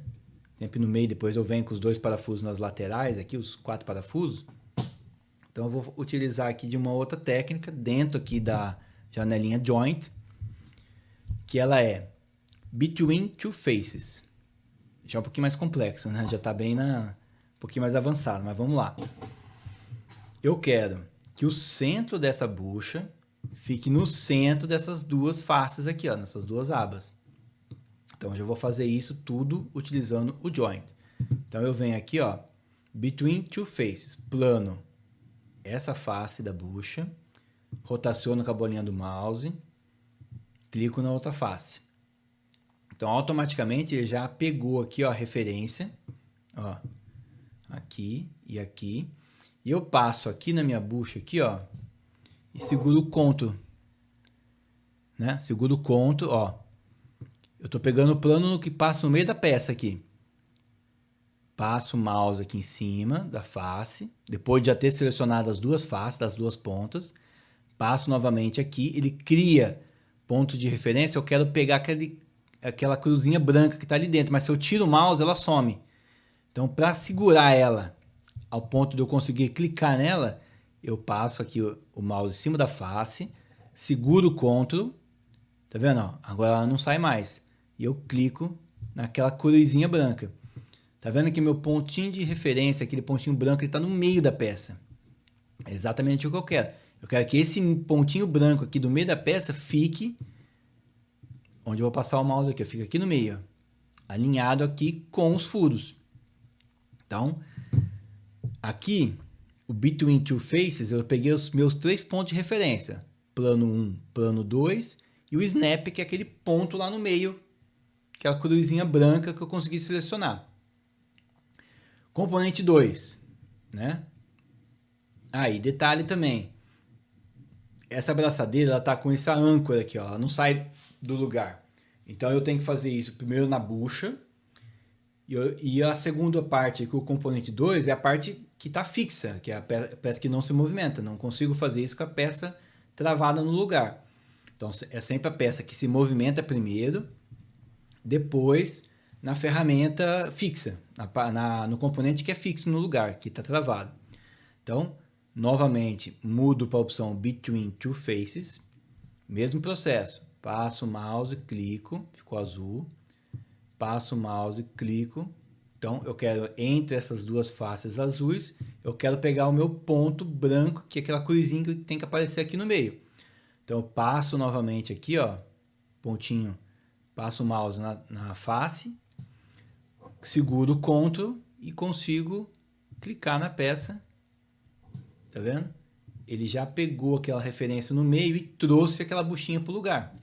Sempre no meio, depois eu venho com os 2 parafusos nas laterais, aqui os 4 parafusos. Então eu vou utilizar aqui de uma outra técnica, dentro aqui da janelinha Joint, que ela é Between Two Faces. Já é um pouquinho mais complexo, né? Já está bem um pouquinho mais avançado, mas vamos lá. Eu quero que o centro dessa bucha fique no centro dessas 2 faces aqui, ó, nessas 2 abas. Então, eu já vou fazer isso tudo utilizando o Joint. Então, eu venho aqui, ó, Between Two Faces, plano essa face da bucha, rotaciono com a bolinha do mouse, clico na outra face. Então, automaticamente, ele já pegou aqui, ó, a referência, ó, aqui e aqui, e eu passo aqui na minha bucha, aqui, ó, e seguro o Ctrl, né? Seguro o Ctrl, ó. Eu estou pegando o plano no que passa no meio da peça aqui. Passo o mouse aqui em cima da face, depois de já ter selecionado as 2 faces, das 2 pontas, passo novamente aqui, ele cria ponto de referência, eu quero pegar aquela cruzinha branca que está ali dentro, mas se eu tiro o mouse, ela some. Então, para segurar ela ao ponto de eu conseguir clicar nela, eu passo aqui o mouse em cima da face, seguro o Ctrl, tá vendo? Ó, agora ela não sai mais. E eu clico naquela cruzinha branca. Tá vendo que meu pontinho de referência, aquele pontinho branco, ele está no meio da peça. É exatamente o que eu quero. Eu quero que esse pontinho branco aqui do meio da peça fique onde eu vou passar o mouse aqui. Fica aqui no meio, ó, alinhado aqui com os furos. Então, aqui, o Between Two Faces, eu peguei os meus 3 pontos de referência. Plano 1, plano 2 e o Snap, que é aquele ponto lá no meio, aquela cruzinha branca que eu consegui selecionar. Componente 2, né? Aí, detalhe também. Essa abraçadeira, ela tá com essa âncora aqui, ó, ela não sai do lugar. Então, eu tenho que fazer isso primeiro na bucha. E a segunda parte, que o componente 2, é a parte que está fixa, que é a peça que não se movimenta. Não consigo fazer isso com a peça travada no lugar. Então, é sempre a peça que se movimenta primeiro, depois na ferramenta fixa, no componente que é fixo no lugar, que está travado. Então, novamente, mudo para a opção Between Two Faces, mesmo processo. Passo o mouse, clico, ficou azul. Passo o mouse, clico. Então, eu quero, entre essas 2 faces azuis, eu quero pegar o meu ponto branco, que é aquela cruzinha que tem que aparecer aqui no meio. Então, eu passo novamente aqui, ó, pontinho, passo o mouse na face, seguro o Ctrl e consigo clicar na peça, tá vendo? Ele já pegou aquela referência no meio e trouxe aquela buchinha para o lugar.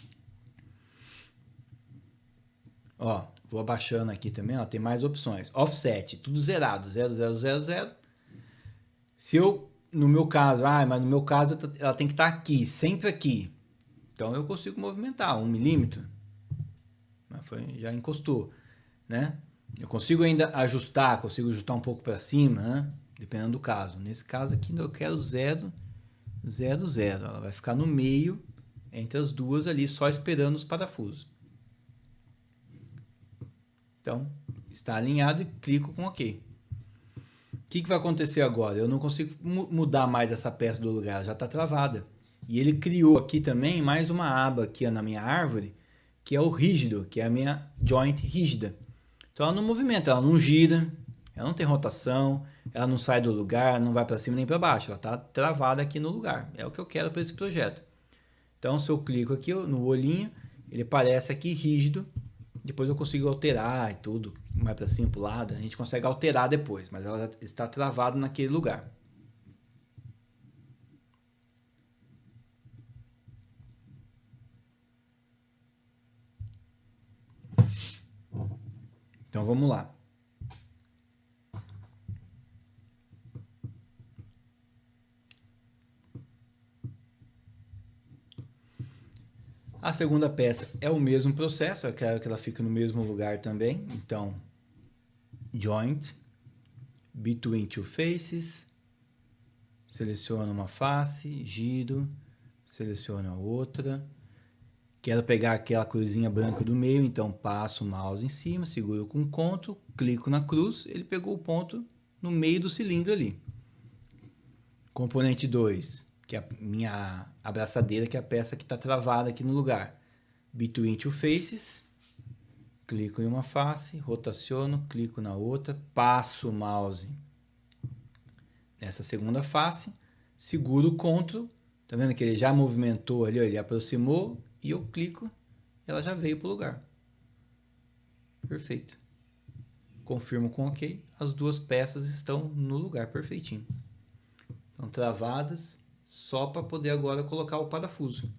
Ó, vou abaixando aqui também, ó, tem mais opções. Offset, tudo zerado, 0, 0, 0, 0. Se eu, no meu caso, mas no meu caso ela tem que estar aqui, sempre aqui. Então eu consigo movimentar 1 milímetro. Já encostou, né? Eu consigo ainda ajustar, consigo ajustar um pouco para cima, né? Dependendo do caso. Nesse caso aqui eu quero 0, 0, 0. Ela vai ficar no meio, entre as duas ali, só esperando os parafusos. Então, está alinhado e clico com OK. O que vai acontecer agora? Eu não consigo mudar mais essa peça do lugar, ela já está travada. E ele criou aqui também mais uma aba aqui na minha árvore, que é o rígido, que é a minha joint rígida. Então ela não movimenta, ela não gira, ela não tem rotação, ela não sai do lugar, não vai para cima nem para baixo, ela está travada aqui no lugar. É o que eu quero para esse projeto. Então se eu clico aqui no olhinho, ele aparece aqui rígido, depois eu consigo alterar e tudo, mais para cima, para o lado, a gente consegue alterar depois, mas ela está travada naquele lugar. Então vamos lá. A segunda peça é o mesmo processo, eu quero que ela fique no mesmo lugar também. Então, joint, between two faces, seleciono uma face, giro, seleciono a outra. Quero pegar aquela cruzinha branca do meio, então passo o mouse em cima, seguro com Ctrl, clico na cruz, ele pegou o ponto no meio do cilindro ali. Componente 2, que é a minha abraçadeira, que é a peça que está travada aqui no lugar. Between two faces, clico em uma face, rotaciono, clico na outra, passo o mouse nessa segunda face, seguro o Ctrl, tá vendo que ele já movimentou ali, ó, ele aproximou, e eu clico, ela já veio para o lugar. Perfeito. Confirmo com OK, as duas peças estão no lugar perfeitinho. Estão travadas, só para poder agora colocar o parafuso.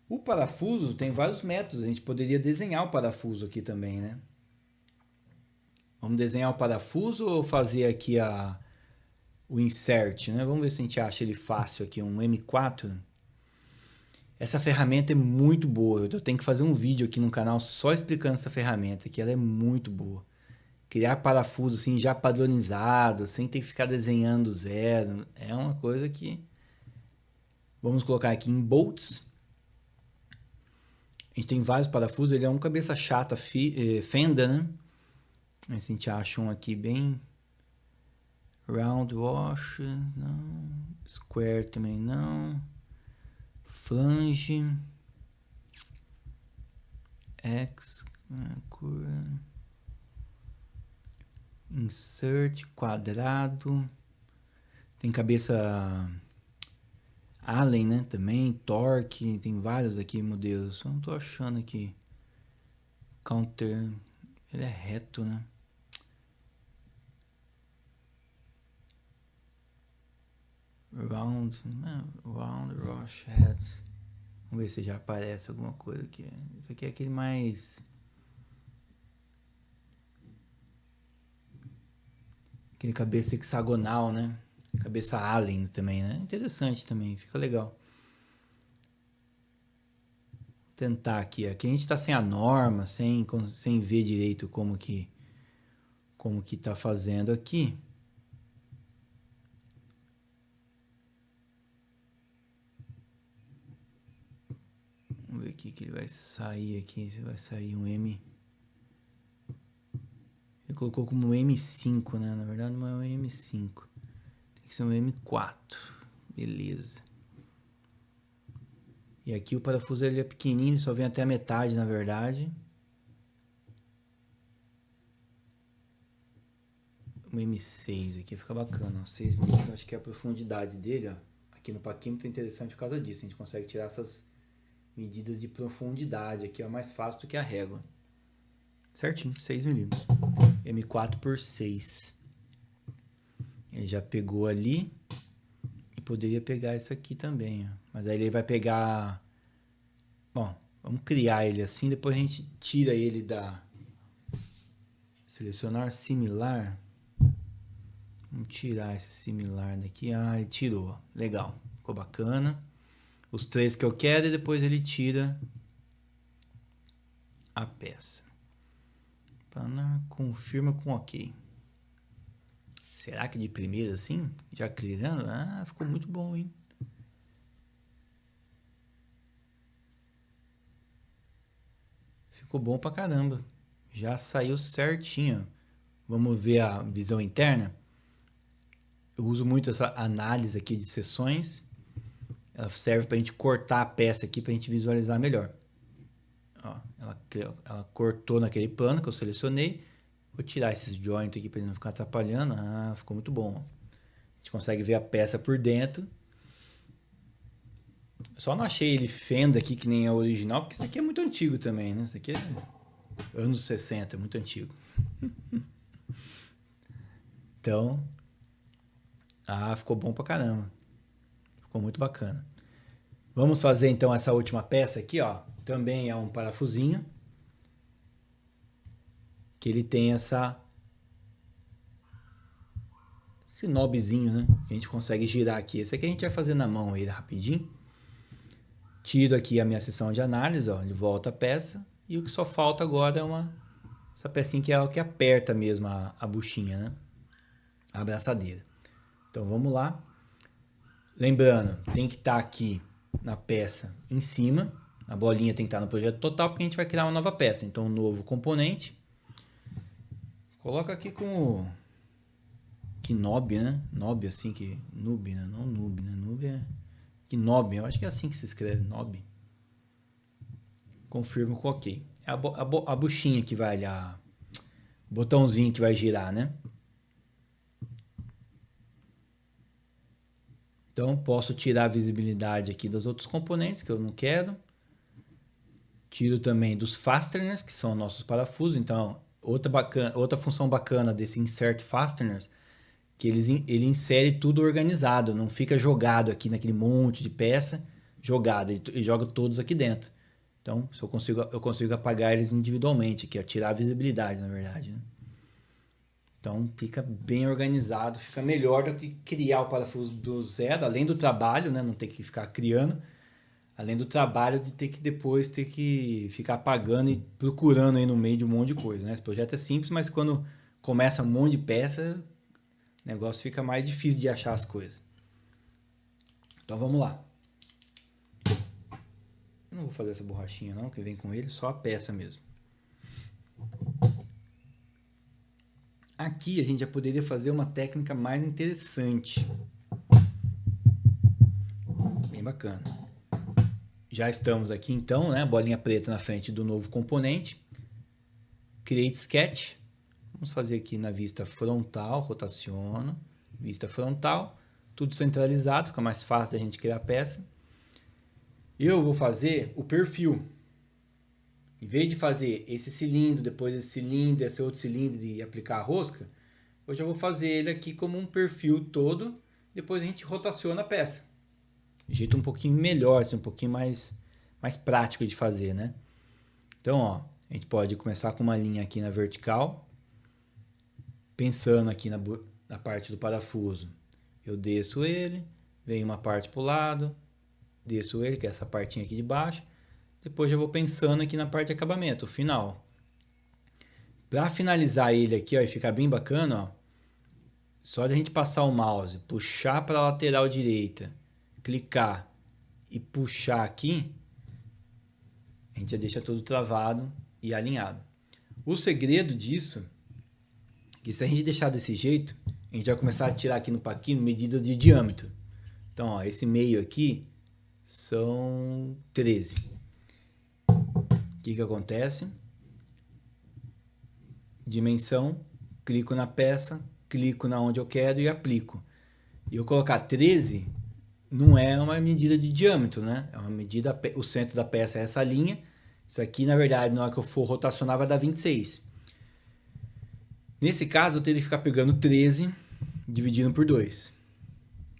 O parafuso tem vários métodos, a gente poderia desenhar o parafuso aqui também, né? Vamos desenhar o parafuso ou fazer aqui o insert, né? Vamos ver se a gente acha ele fácil aqui, um M4. Essa ferramenta é muito boa, eu tenho que fazer um vídeo aqui no canal só explicando essa ferramenta, que ela é muito boa. Criar parafuso assim já padronizado, sem ter que ficar desenhando zero, é uma coisa que... Vamos colocar aqui em bolts. A gente tem vários parafusos, ele é um cabeça chata, fenda, né? Mas a gente acha um aqui bem... Round wash, não. Square também não. Flange. X. Curva. Insert, quadrado. Tem cabeça... Allen, né? Também, torque, tem vários aqui modelos. Só não tô achando aqui. Counter, ele é reto, né? Round rush heads. Vamos ver se já aparece alguma coisa aqui. Esse aqui é aquele mais... Aquele cabeça hexagonal, né? Cabeça Allen também, né? Interessante também, fica legal. Vou tentar aqui. Aqui a gente tá sem a norma, sem ver direito como que tá fazendo aqui. Vamos ver aqui que ele vai sair aqui, se vai sair um M. Ele colocou como um M5, né? Na verdade não é um M5. Tem que ser um M4. Beleza. E aqui o parafuso ele é pequenininho, só vem até a metade, na verdade. Um M6 aqui fica bacana, 6 mm, acho que é a profundidade dele, ó. Aqui no paquímetro é interessante por causa disso, a gente consegue tirar essas medidas de profundidade aqui, é mais fácil do que a régua. Certinho, 6 mm. M4 por 6. Ele já pegou ali. E poderia pegar isso aqui também, ó. Mas aí ele vai pegar... Bom, vamos criar ele assim, depois a gente tira ele da... Selecionar similar. Vamos tirar esse similar daqui. Ah, ele tirou. Legal, ficou bacana. Os 3 que eu quero e depois ele tira a peça. Confirma com OK. Será que de primeira assim? Já criando? Ah, ficou muito bom, hein? Ficou bom pra caramba. Já saiu certinho. Vamos ver a visão interna. Eu uso muito essa análise aqui de seções. Ela serve para a gente cortar a peça aqui para a gente visualizar melhor. Ó, ela cortou naquele plano que eu selecionei. Vou tirar esses joints aqui para ele não ficar atrapalhando. Ah, ficou muito bom. A gente consegue ver a peça por dentro. Só não achei ele fenda aqui que nem é o original, porque isso aqui é muito antigo também, né? Isso aqui é anos 60, é muito antigo. Então, ficou bom pra caramba. Ficou muito bacana. Vamos fazer então essa última peça aqui, ó. Também é um parafusinho. Que ele tem esse knobzinho, né? Que a gente consegue girar aqui. Esse aqui a gente vai fazer na mão ele rapidinho. Tiro aqui a minha seção de análise, ó. Ele volta a peça. E o que só falta agora é essa pecinha que é o que aperta mesmo a buchinha, né? A abraçadeira. Então vamos lá. Lembrando, tem que estar aqui na peça em cima. A bolinha tem que estar no projeto total, porque a gente vai criar uma nova peça. Então, novo componente. Coloca aqui com que knob, né? Knob assim que... Noob, né? Não noob, né? Noob é... Que knob, eu acho que é assim que se escreve, knob. Confirmo com OK. A buchinha que vai ali, o botãozinho que vai girar, né? Então, posso tirar a visibilidade aqui dos outros componentes que eu não quero. Tiro também dos fasteners, que são nossos parafusos. Então, outra função bacana desse Insert Fasteners, que ele insere tudo organizado, não fica jogado aqui naquele monte de peça jogada, ele joga todos aqui dentro. Então, eu consigo apagar eles individualmente aqui, ó, tirar a visibilidade, na verdade, né? Então, fica bem organizado, fica melhor do que criar o parafuso do zero, além do trabalho, né? Não ter que ficar criando, além do trabalho de depois ter que ficar apagando e procurando aí no meio de um monte de coisa, né? Esse projeto é simples, mas quando começa um monte de peça, o negócio fica mais difícil de achar as coisas. Então, vamos lá. Eu não vou fazer essa borrachinha não, que vem com ele, só a peça mesmo. Aqui a gente já poderia fazer uma técnica mais interessante. Bem bacana. Já estamos aqui então, né? Bolinha preta na frente do novo componente. Create Sketch. Vamos fazer aqui na vista frontal, rotaciono. Vista frontal. Tudo centralizado, fica mais fácil da gente criar a peça. Eu vou fazer o perfil. Em vez de fazer esse cilindro, depois esse outro cilindro e aplicar a rosca, eu já vou fazer ele aqui como um perfil todo, depois a gente rotaciona a peça. De jeito um pouquinho melhor, um pouquinho mais prático de fazer, né? Então, ó, a gente pode começar com uma linha aqui na vertical, pensando aqui na parte do parafuso. Eu desço ele, venho uma parte para o lado, desço ele, que é essa partinha aqui de baixo. Depois já vou pensando aqui na parte de acabamento, o final. Para finalizar ele aqui, ó, e ficar bem bacana, ó, só de a gente passar o mouse, puxar para a lateral direita, clicar e puxar aqui, a gente já deixa tudo travado e alinhado. O segredo disso, que se a gente deixar desse jeito, a gente vai começar a tirar aqui no paquino medidas de diâmetro. Então, ó, esse meio aqui são 13. O que acontece? Dimensão, clico na peça, clico na onde eu quero e aplico. E eu colocar 13 não é uma medida de diâmetro, né? É uma medida, o centro da peça é essa linha. Isso aqui, na verdade, na hora que eu for rotacionar, vai dar 26. Nesse caso, eu teria que ficar pegando 13 dividindo por 2.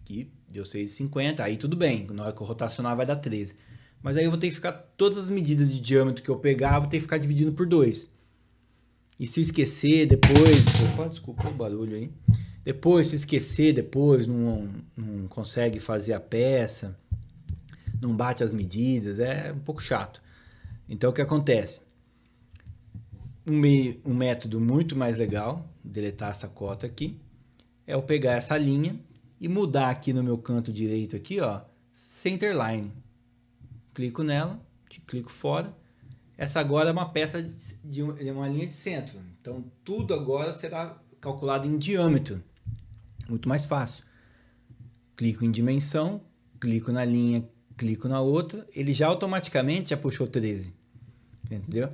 Aqui deu 6,50, aí tudo bem, na hora que eu rotacionar vai dar 13. Mas aí eu vou ter que ficar, todas as medidas de diâmetro que eu pegar, vou ter que ficar dividindo por 2. E se eu esquecer depois, opa, desculpa o barulho aí. Depois, se esquecer depois, não consegue fazer a peça, não bate as medidas, é um pouco chato. Então o que acontece? Um método muito mais legal, deletar essa cota aqui, é eu pegar essa linha e mudar aqui no meu canto direito aqui, ó, centerline. Clico nela, clico fora. Essa agora é uma peça de uma linha de centro. Então tudo agora será calculado em diâmetro. Muito mais fácil. Clico em dimensão, clico na linha, clico na outra, ele já automaticamente já puxou 13. Entendeu?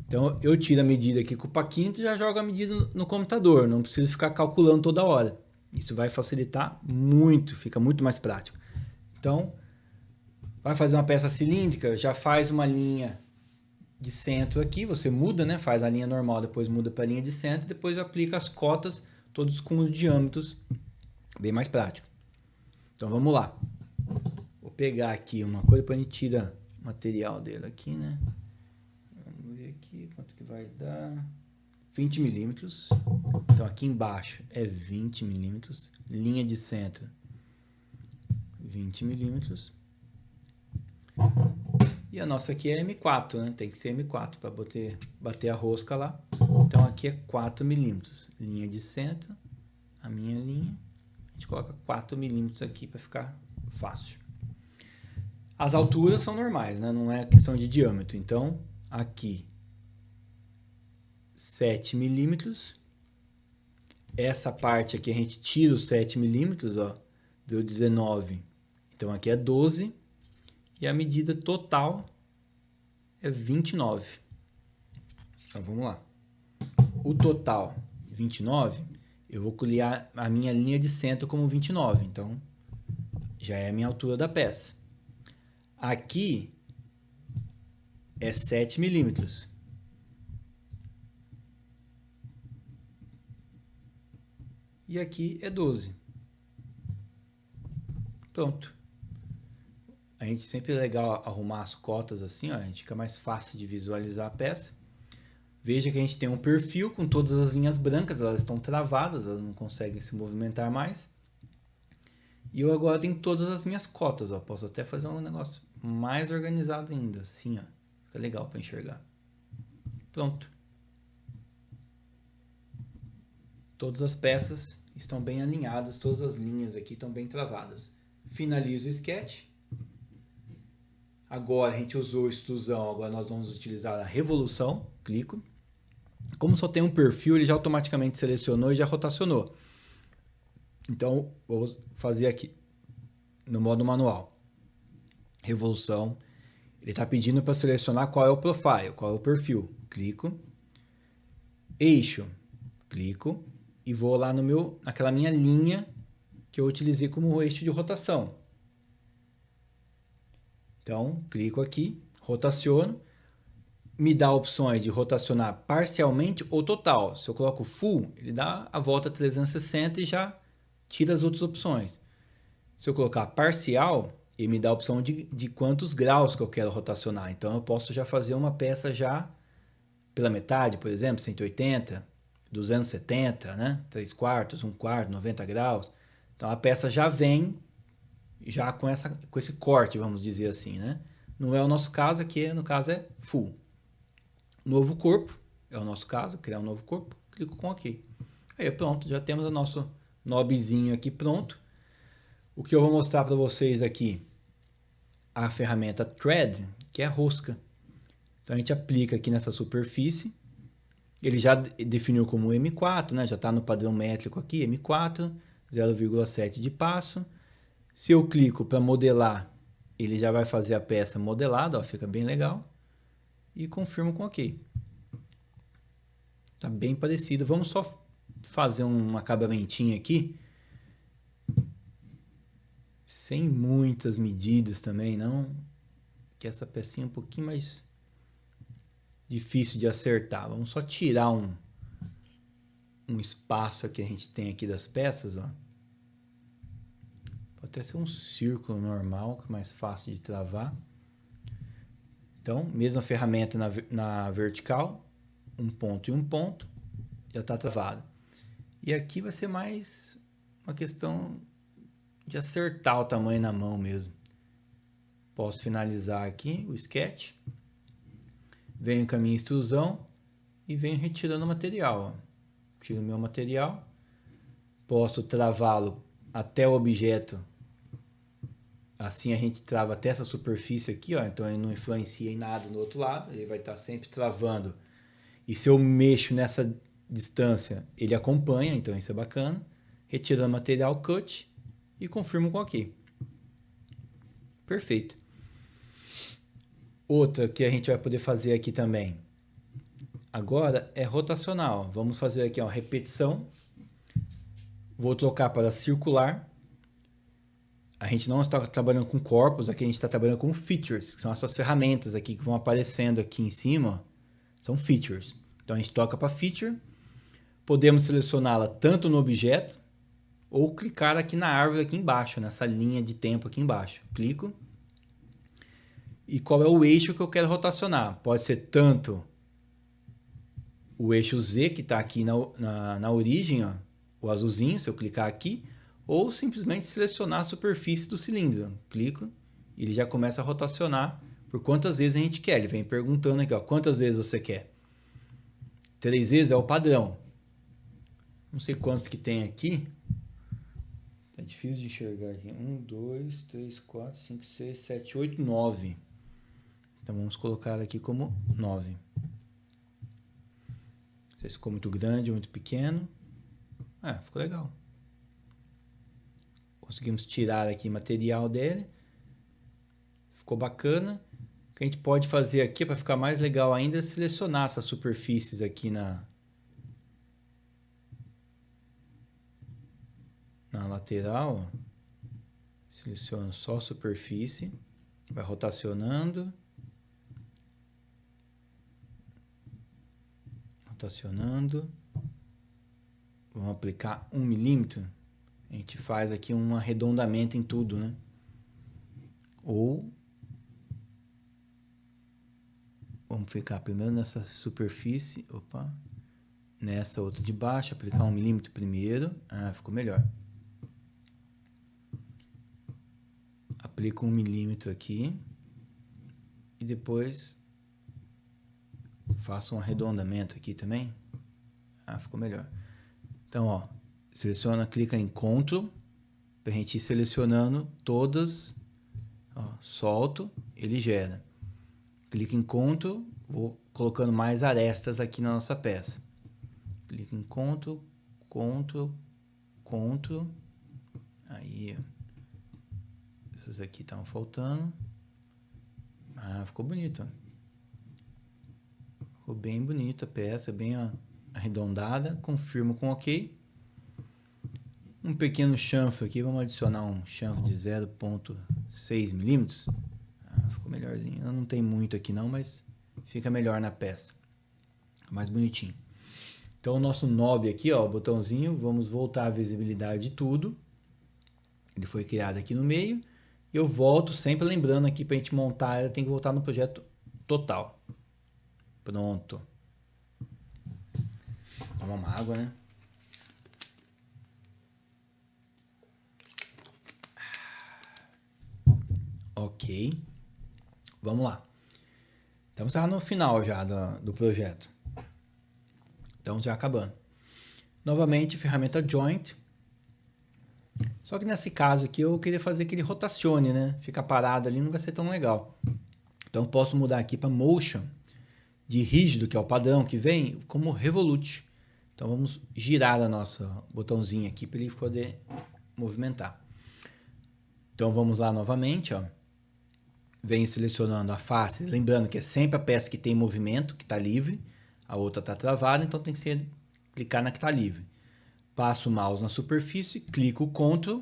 Então eu tiro a medida aqui com o paquímetro e já jogo a medida no computador, não preciso ficar calculando toda hora. Isso vai facilitar muito, fica muito mais prático. Então, vai fazer uma peça cilíndrica, já faz uma linha de centro aqui, você muda, né? Faz a linha normal, depois muda para a linha de centro, depois aplica as cotas, todos com os diâmetros, bem mais prático. Então vamos lá. Vou pegar aqui uma coisa, depois a gente tira o material dele aqui, né? Vamos ver aqui quanto que vai dar. 20 milímetros. Então aqui embaixo é 20 milímetros. Linha de centro 20 milímetros. E a nossa aqui é M4, né? Tem que ser M4 para bater a rosca lá. Então aqui é 4 milímetros. Linha de centro, a minha linha. A gente coloca 4 milímetros aqui para ficar fácil. As alturas são normais, né? Não é questão de diâmetro. Então aqui 7 milímetros. Essa parte aqui a gente tira os 7 milímetros, ó, deu 19. Então aqui é 12. E a medida total é 29. Então vamos lá. O total 29, eu vou criar a minha linha de centro como 29. Então já é a minha altura da peça. Aqui é 7 milímetros. E aqui é 12. Pronto. A gente sempre é legal arrumar as cotas assim, ó, a gente fica mais fácil de visualizar a peça. Veja que a gente tem um perfil com todas as linhas brancas, elas estão travadas, elas não conseguem se movimentar mais. E eu agora tenho todas as minhas cotas, ó, posso até fazer um negócio mais organizado ainda, assim, ó, fica legal para enxergar. Pronto. Todas as peças estão bem alinhadas, todas as linhas aqui estão bem travadas. Finalizo o sketch. Agora a gente usou extrusão, agora nós vamos utilizar a revolução. Clico. Como só tem um perfil, ele já automaticamente selecionou e já rotacionou. Então, vou fazer aqui no modo manual. Revolução. Ele está pedindo para selecionar qual é o profile, qual é o perfil. Clico. Eixo. Clico. E vou lá naquela minha linha que eu utilizei como eixo de rotação. Então, clico aqui, rotaciono, me dá opções de rotacionar parcialmente ou total. Se eu coloco full, ele dá a volta 360 e já tira as outras opções. Se eu colocar parcial, ele me dá a opção de quantos graus que eu quero rotacionar. Então, eu posso já fazer uma peça já pela metade, por exemplo, 180, 270, né? 3/4, 1/4, 90 graus. Então, a peça já vem já com esse corte, vamos dizer assim, né? Não é o nosso caso, aqui no caso é full. Novo corpo, é o nosso caso, criar um novo corpo, clico com OK. Aí pronto, já temos o nosso knobzinho aqui pronto. O que eu vou mostrar para vocês aqui, a ferramenta Thread, que é a rosca. Então a gente aplica aqui nessa superfície, ele já definiu como M4, né? Já está no padrão métrico aqui, M4, 0,7 de passo. Se eu clico para modelar, ele já vai fazer a peça modelada, ó, fica bem legal. E confirmo com OK. Tá bem parecido. Vamos só fazer um acabamentinho aqui. Sem muitas medidas também, não. Que essa pecinha é um pouquinho mais difícil de acertar. Vamos só tirar um espaço que a gente tem aqui das peças, ó. Pode até ser um círculo normal, que é mais fácil de travar. Então, mesma ferramenta na vertical, um ponto e um ponto, já está travado. E aqui vai ser mais uma questão de acertar o tamanho na mão mesmo. Posso finalizar aqui o sketch. Venho com a minha extrusão e venho retirando o material, ó. Tiro o meu material, posso travá-lo até o objeto, assim a gente trava até essa superfície aqui, ó, então ele não influencia em nada no outro lado, ele vai estar sempre travando, e se eu mexo nessa distância, ele acompanha, então isso é bacana. Retirando o material, cut, e confirmo com OK. Perfeito. Outra que a gente vai poder fazer aqui também, agora é rotacional. Vamos fazer aqui uma repetição. Vou trocar para circular. A gente não está trabalhando com corpos, aqui a gente está trabalhando com features, que são essas ferramentas aqui que vão aparecendo aqui em cima. São features. Então a gente toca para feature. Podemos selecioná-la tanto no objeto ou clicar aqui na árvore aqui embaixo, nessa linha de tempo aqui embaixo. Clico. E qual é o eixo que eu quero rotacionar? Pode ser tanto o eixo Z, que está aqui na origem, ó, o azulzinho, se eu clicar aqui, ou simplesmente selecionar a superfície do cilindro. Clico e ele já começa a rotacionar por quantas vezes a gente quer. Ele vem perguntando aqui, ó, quantas vezes você quer? 3 vezes é o padrão. Não sei quantos que tem aqui. É difícil de enxergar aqui. 1, 2, 3, 4, 5, 6, 7, 8, 9. Então vamos colocar aqui como 9. Não sei se ficou muito grande ou muito pequeno. Ficou legal. Conseguimos tirar aqui material dele. Ficou bacana. O que a gente pode fazer aqui para ficar mais legal ainda é selecionar essas superfícies aqui na lateral. Seleciono só a superfície. Vai rotacionando. Rotacionando. Vamos aplicar 1 milímetro. A gente faz aqui um arredondamento em tudo, né? Ou vamos ficar primeiro nessa superfície, opa, nessa outra de baixo, aplicar 1 milímetro primeiro. Ficou melhor. Aplico 1 milímetro aqui e depois faço um arredondamento aqui também. Ficou melhor. Então, ó, seleciona, clica em Ctrl para a gente ir selecionando todas. Ó, solto, ele gera. Clica em Ctrl, vou colocando mais arestas aqui na nossa peça. Clica em Ctrl, Ctrl, Ctrl. Aí, essas aqui estavam faltando. Ficou bonito. Ficou bem bonita a peça, bem arredondada. Confirmo com OK. Um pequeno chanfro aqui, vamos adicionar um chanfro de 0,6 milímetros. Ficou melhorzinho. Não tem muito aqui não, mas fica melhor na peça. Mais bonitinho. Então o nosso knob aqui, ó, o botãozinho, vamos voltar a visibilidade de tudo. Ele foi criado aqui no meio. E eu volto sempre lembrando aqui para a gente montar, ela tem que voltar no projeto total. Pronto. Toma uma água, né? Ok. Vamos lá. Estamos já no final já do projeto. Estamos já acabando. Novamente, ferramenta Joint. Só que nesse caso aqui eu queria fazer que ele rotacione, né? Ficar parado ali não vai ser tão legal. Então eu posso mudar aqui para Motion, de rígido, que é o padrão que vem, como Revolute. Então vamos girar a nossa botãozinho aqui para ele poder movimentar. Então vamos lá novamente, ó. Venho selecionando a face, lembrando que é sempre a peça que tem movimento, que está livre, a outra está travada, então tem que ser clicar na que está livre. Passo o mouse na superfície, clico Ctrl,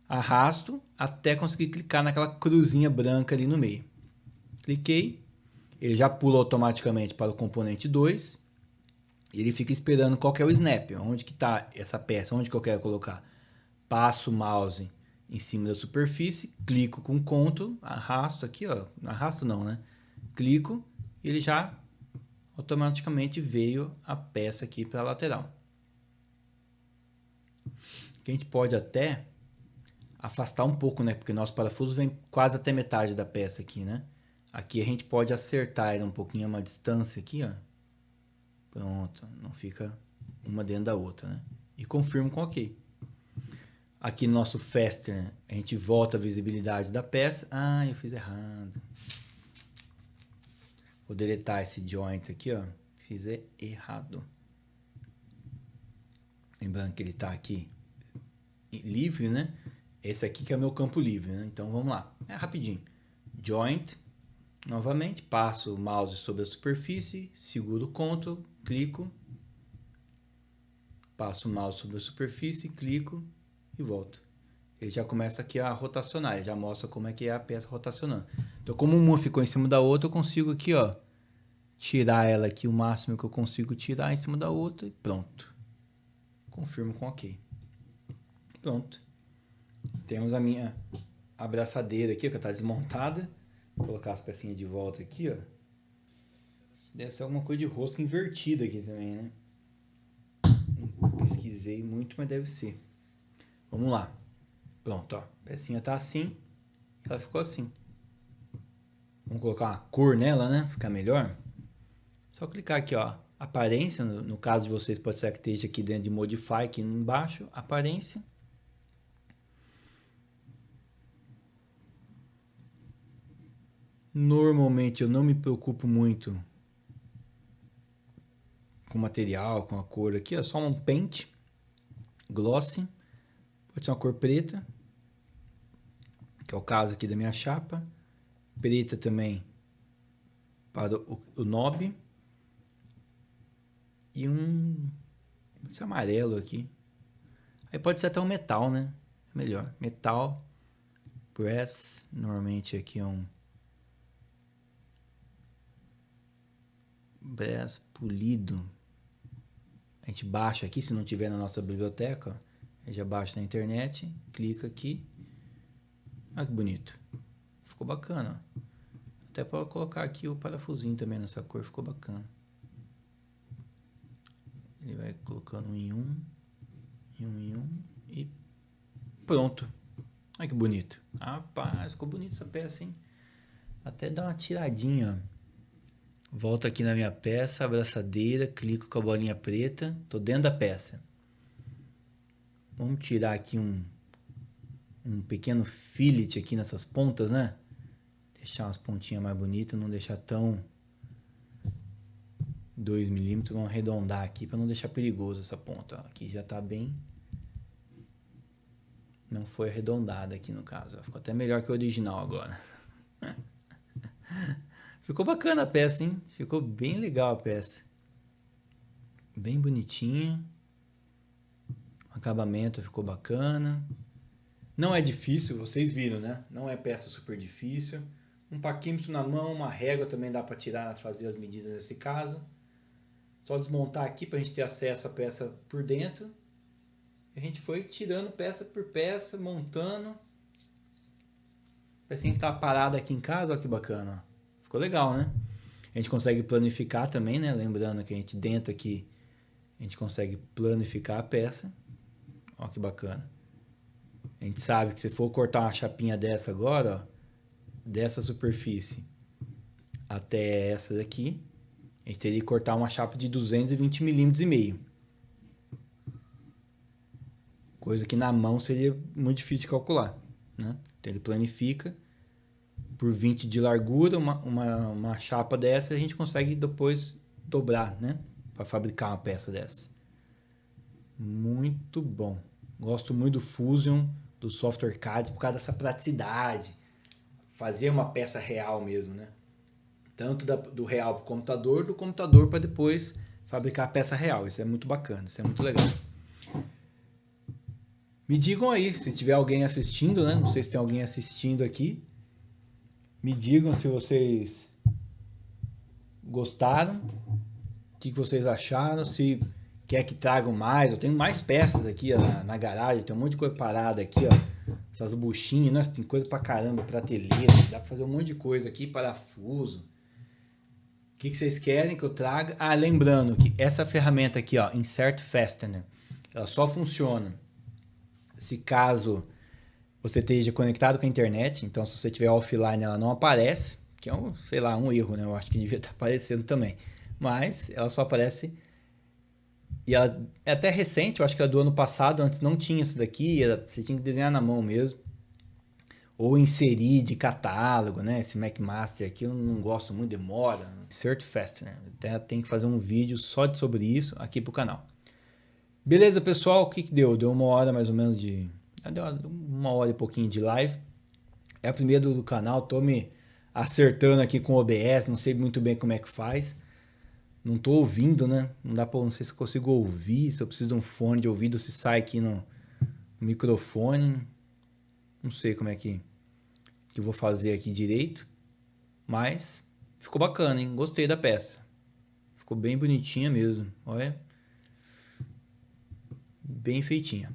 arrasto até conseguir clicar naquela cruzinha branca ali no meio. Cliquei, ele já pula automaticamente para o componente 2 Ele fica esperando qual que é o snap, onde que está essa peça, onde que eu quero colocar. Passo o mouse em cima da superfície, clico com Ctrl, arrasto aqui, ó, não arrasto não, né? Clico, e ele já automaticamente veio a peça aqui para a lateral. Que a gente pode até afastar um pouco, né? Porque nosso parafuso vem quase até metade da peça aqui, né? Aqui a gente pode acertar ele um pouquinho a uma distância aqui, ó. Pronto, não fica uma dentro da outra, né? E confirmo com OK. Aqui no nosso fastener, a gente volta a visibilidade da peça. Ah, eu fiz errado. Vou deletar esse joint aqui, ó. Fiz errado. Lembrando que ele tá aqui livre, né? Esse aqui que é o meu campo livre, né? Então vamos lá. É rapidinho. Joint. Novamente, passo o mouse sobre a superfície, seguro o Ctrl, clico, passo o mouse sobre a superfície, clico e volto. Ele já começa aqui a rotacionar, ele já mostra como é que é a peça rotacionando. Então, como uma ficou em cima da outra, eu consigo aqui, ó, tirar ela aqui o máximo que eu consigo tirar em cima da outra e pronto. Confirmo com OK. Pronto. Temos a minha abraçadeira aqui, que está desmontada. Vou colocar as pecinhas de volta aqui, ó. Deve ser alguma coisa de rosca invertida aqui também, né? Não pesquisei muito, mas deve ser. Vamos lá. Pronto, ó. A pecinha tá assim. Ela ficou assim. Vamos colocar uma cor nela, né? Ficar melhor. Só clicar aqui, ó. Aparência. No caso de vocês, pode ser que esteja aqui dentro de Modify, aqui embaixo. Aparência. Normalmente eu não me preocupo muito com o material, com a cor aqui, é só um paint, glossy, pode ser uma cor preta, que é o caso aqui da minha chapa, preta também para o knob, e esse amarelo aqui, aí pode ser até um metal, né, é melhor, metal, brass, normalmente aqui é um brass polido. A gente baixa aqui, se não tiver na nossa biblioteca, ó, a gente já baixa na internet, clica aqui. Olha que bonito. Ficou bacana, ó. Até para colocar aqui o parafusinho também nessa cor, ficou bacana. Ele vai colocando um em um, e pronto. Olha que bonito. Rapaz, ficou bonito essa peça, hein? Até dá uma tiradinha, ó. Volto aqui na minha peça, abraçadeira, clico com a bolinha preta, tô dentro da peça. Vamos tirar aqui um pequeno fillet aqui nessas pontas, né? Deixar umas pontinhas mais bonitas, não deixar tão 2 milímetros, vamos arredondar aqui para não deixar perigoso essa ponta. Aqui já tá bem, não foi arredondada aqui no caso, ficou até melhor que o original agora. Ficou bacana a peça, hein? Ficou bem legal a peça. Bem bonitinha. O acabamento ficou bacana. Não é difícil, vocês viram, né? Não é peça super difícil. Um paquímetro na mão, uma régua também dá para tirar, fazer as medidas nesse caso. Só desmontar aqui para a gente ter acesso à peça por dentro. A gente foi tirando peça por peça, montando. A pecinha que estava parada aqui em casa, olha que bacana, ó. Ficou legal, né? A gente consegue planificar também, né? Lembrando que a gente dentro aqui, a gente consegue planificar a peça. Ó que bacana. A gente sabe que se for cortar uma chapinha dessa agora, ó, dessa superfície até essa daqui, a gente teria que cortar uma chapa de 220 milímetros e meio. Coisa que na mão seria muito difícil de calcular, né? Então ele planifica. Por 20 de largura, uma chapa dessa, a gente consegue depois dobrar, né? Para fabricar uma peça dessa. Muito bom. Gosto muito do Fusion, do software CAD, por causa dessa praticidade. Fazer uma peça real mesmo, né? Tanto do real para o computador, do computador para depois fabricar a peça real. Isso é muito bacana, isso é muito legal. Me digam aí, se tiver alguém assistindo, né? Não sei se tem alguém assistindo aqui. Me digam se vocês gostaram, o que vocês acharam, se quer que tragam mais. Eu tenho mais peças aqui ó, na garagem, tem um monte de coisa parada aqui, ó. Essas buchinhas, né? Tem coisa pra caramba, prateleira, dá pra fazer um monte de coisa aqui, parafuso. O que vocês querem que eu traga? Ah, lembrando que essa ferramenta aqui, ó, Insert Fastener, ela só funciona se caso você esteja conectado com a internet. Então, se você estiver offline, ela não aparece, que é um, sei lá, um erro, né? Eu acho que devia estar aparecendo também. Mas ela só aparece. E ela é até recente, eu acho que é do ano passado, antes não tinha essa daqui, você tinha que desenhar na mão mesmo. Ou inserir de catálogo, né? Esse Mac Master aqui eu não gosto muito, demora. Insert Fastener, até tem que fazer um vídeo só sobre isso aqui pro canal. Beleza, pessoal? O que deu? Deu 1 hora mais ou menos de... Deu 1 hora e pouquinho de live. É a primeira do canal, tô me acertando aqui com o OBS, não sei muito bem como é que faz. Não tô ouvindo, né? Não sei se eu consigo ouvir, se eu preciso de um fone de ouvido, se sai aqui no microfone. Não sei como é que eu vou fazer aqui direito. Mas ficou bacana, hein? Gostei da peça. Ficou bem bonitinha mesmo, olha. Bem feitinha.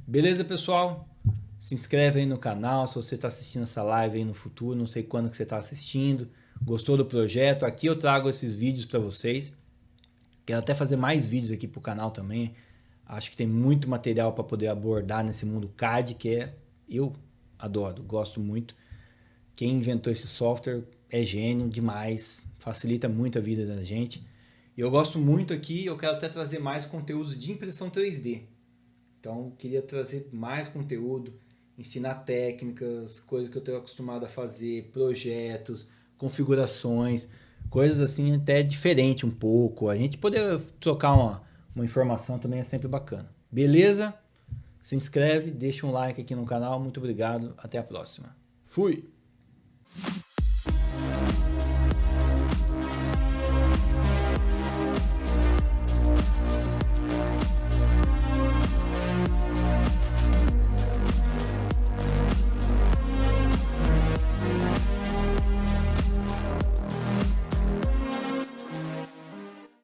Beleza, pessoal? Se inscreve aí no canal, se você está assistindo essa live aí no futuro, não sei quando que você está assistindo. Gostou do projeto? Aqui eu trago esses vídeos para vocês. Quero até fazer mais vídeos aqui para o canal também. Acho que tem muito material para poder abordar nesse mundo CAD, que eu adoro, gosto muito. Quem inventou esse software é gênio demais, facilita muito a vida da gente. E eu gosto muito aqui, eu quero até trazer mais conteúdos de impressão 3D. Então, queria trazer mais conteúdo, ensinar técnicas, coisas que eu estou acostumado a fazer, projetos, configurações, coisas assim até diferente um pouco. A gente poder trocar uma informação também é sempre bacana. Beleza? Se inscreve, deixa um like aqui no canal. Muito obrigado. Até a próxima. Fui!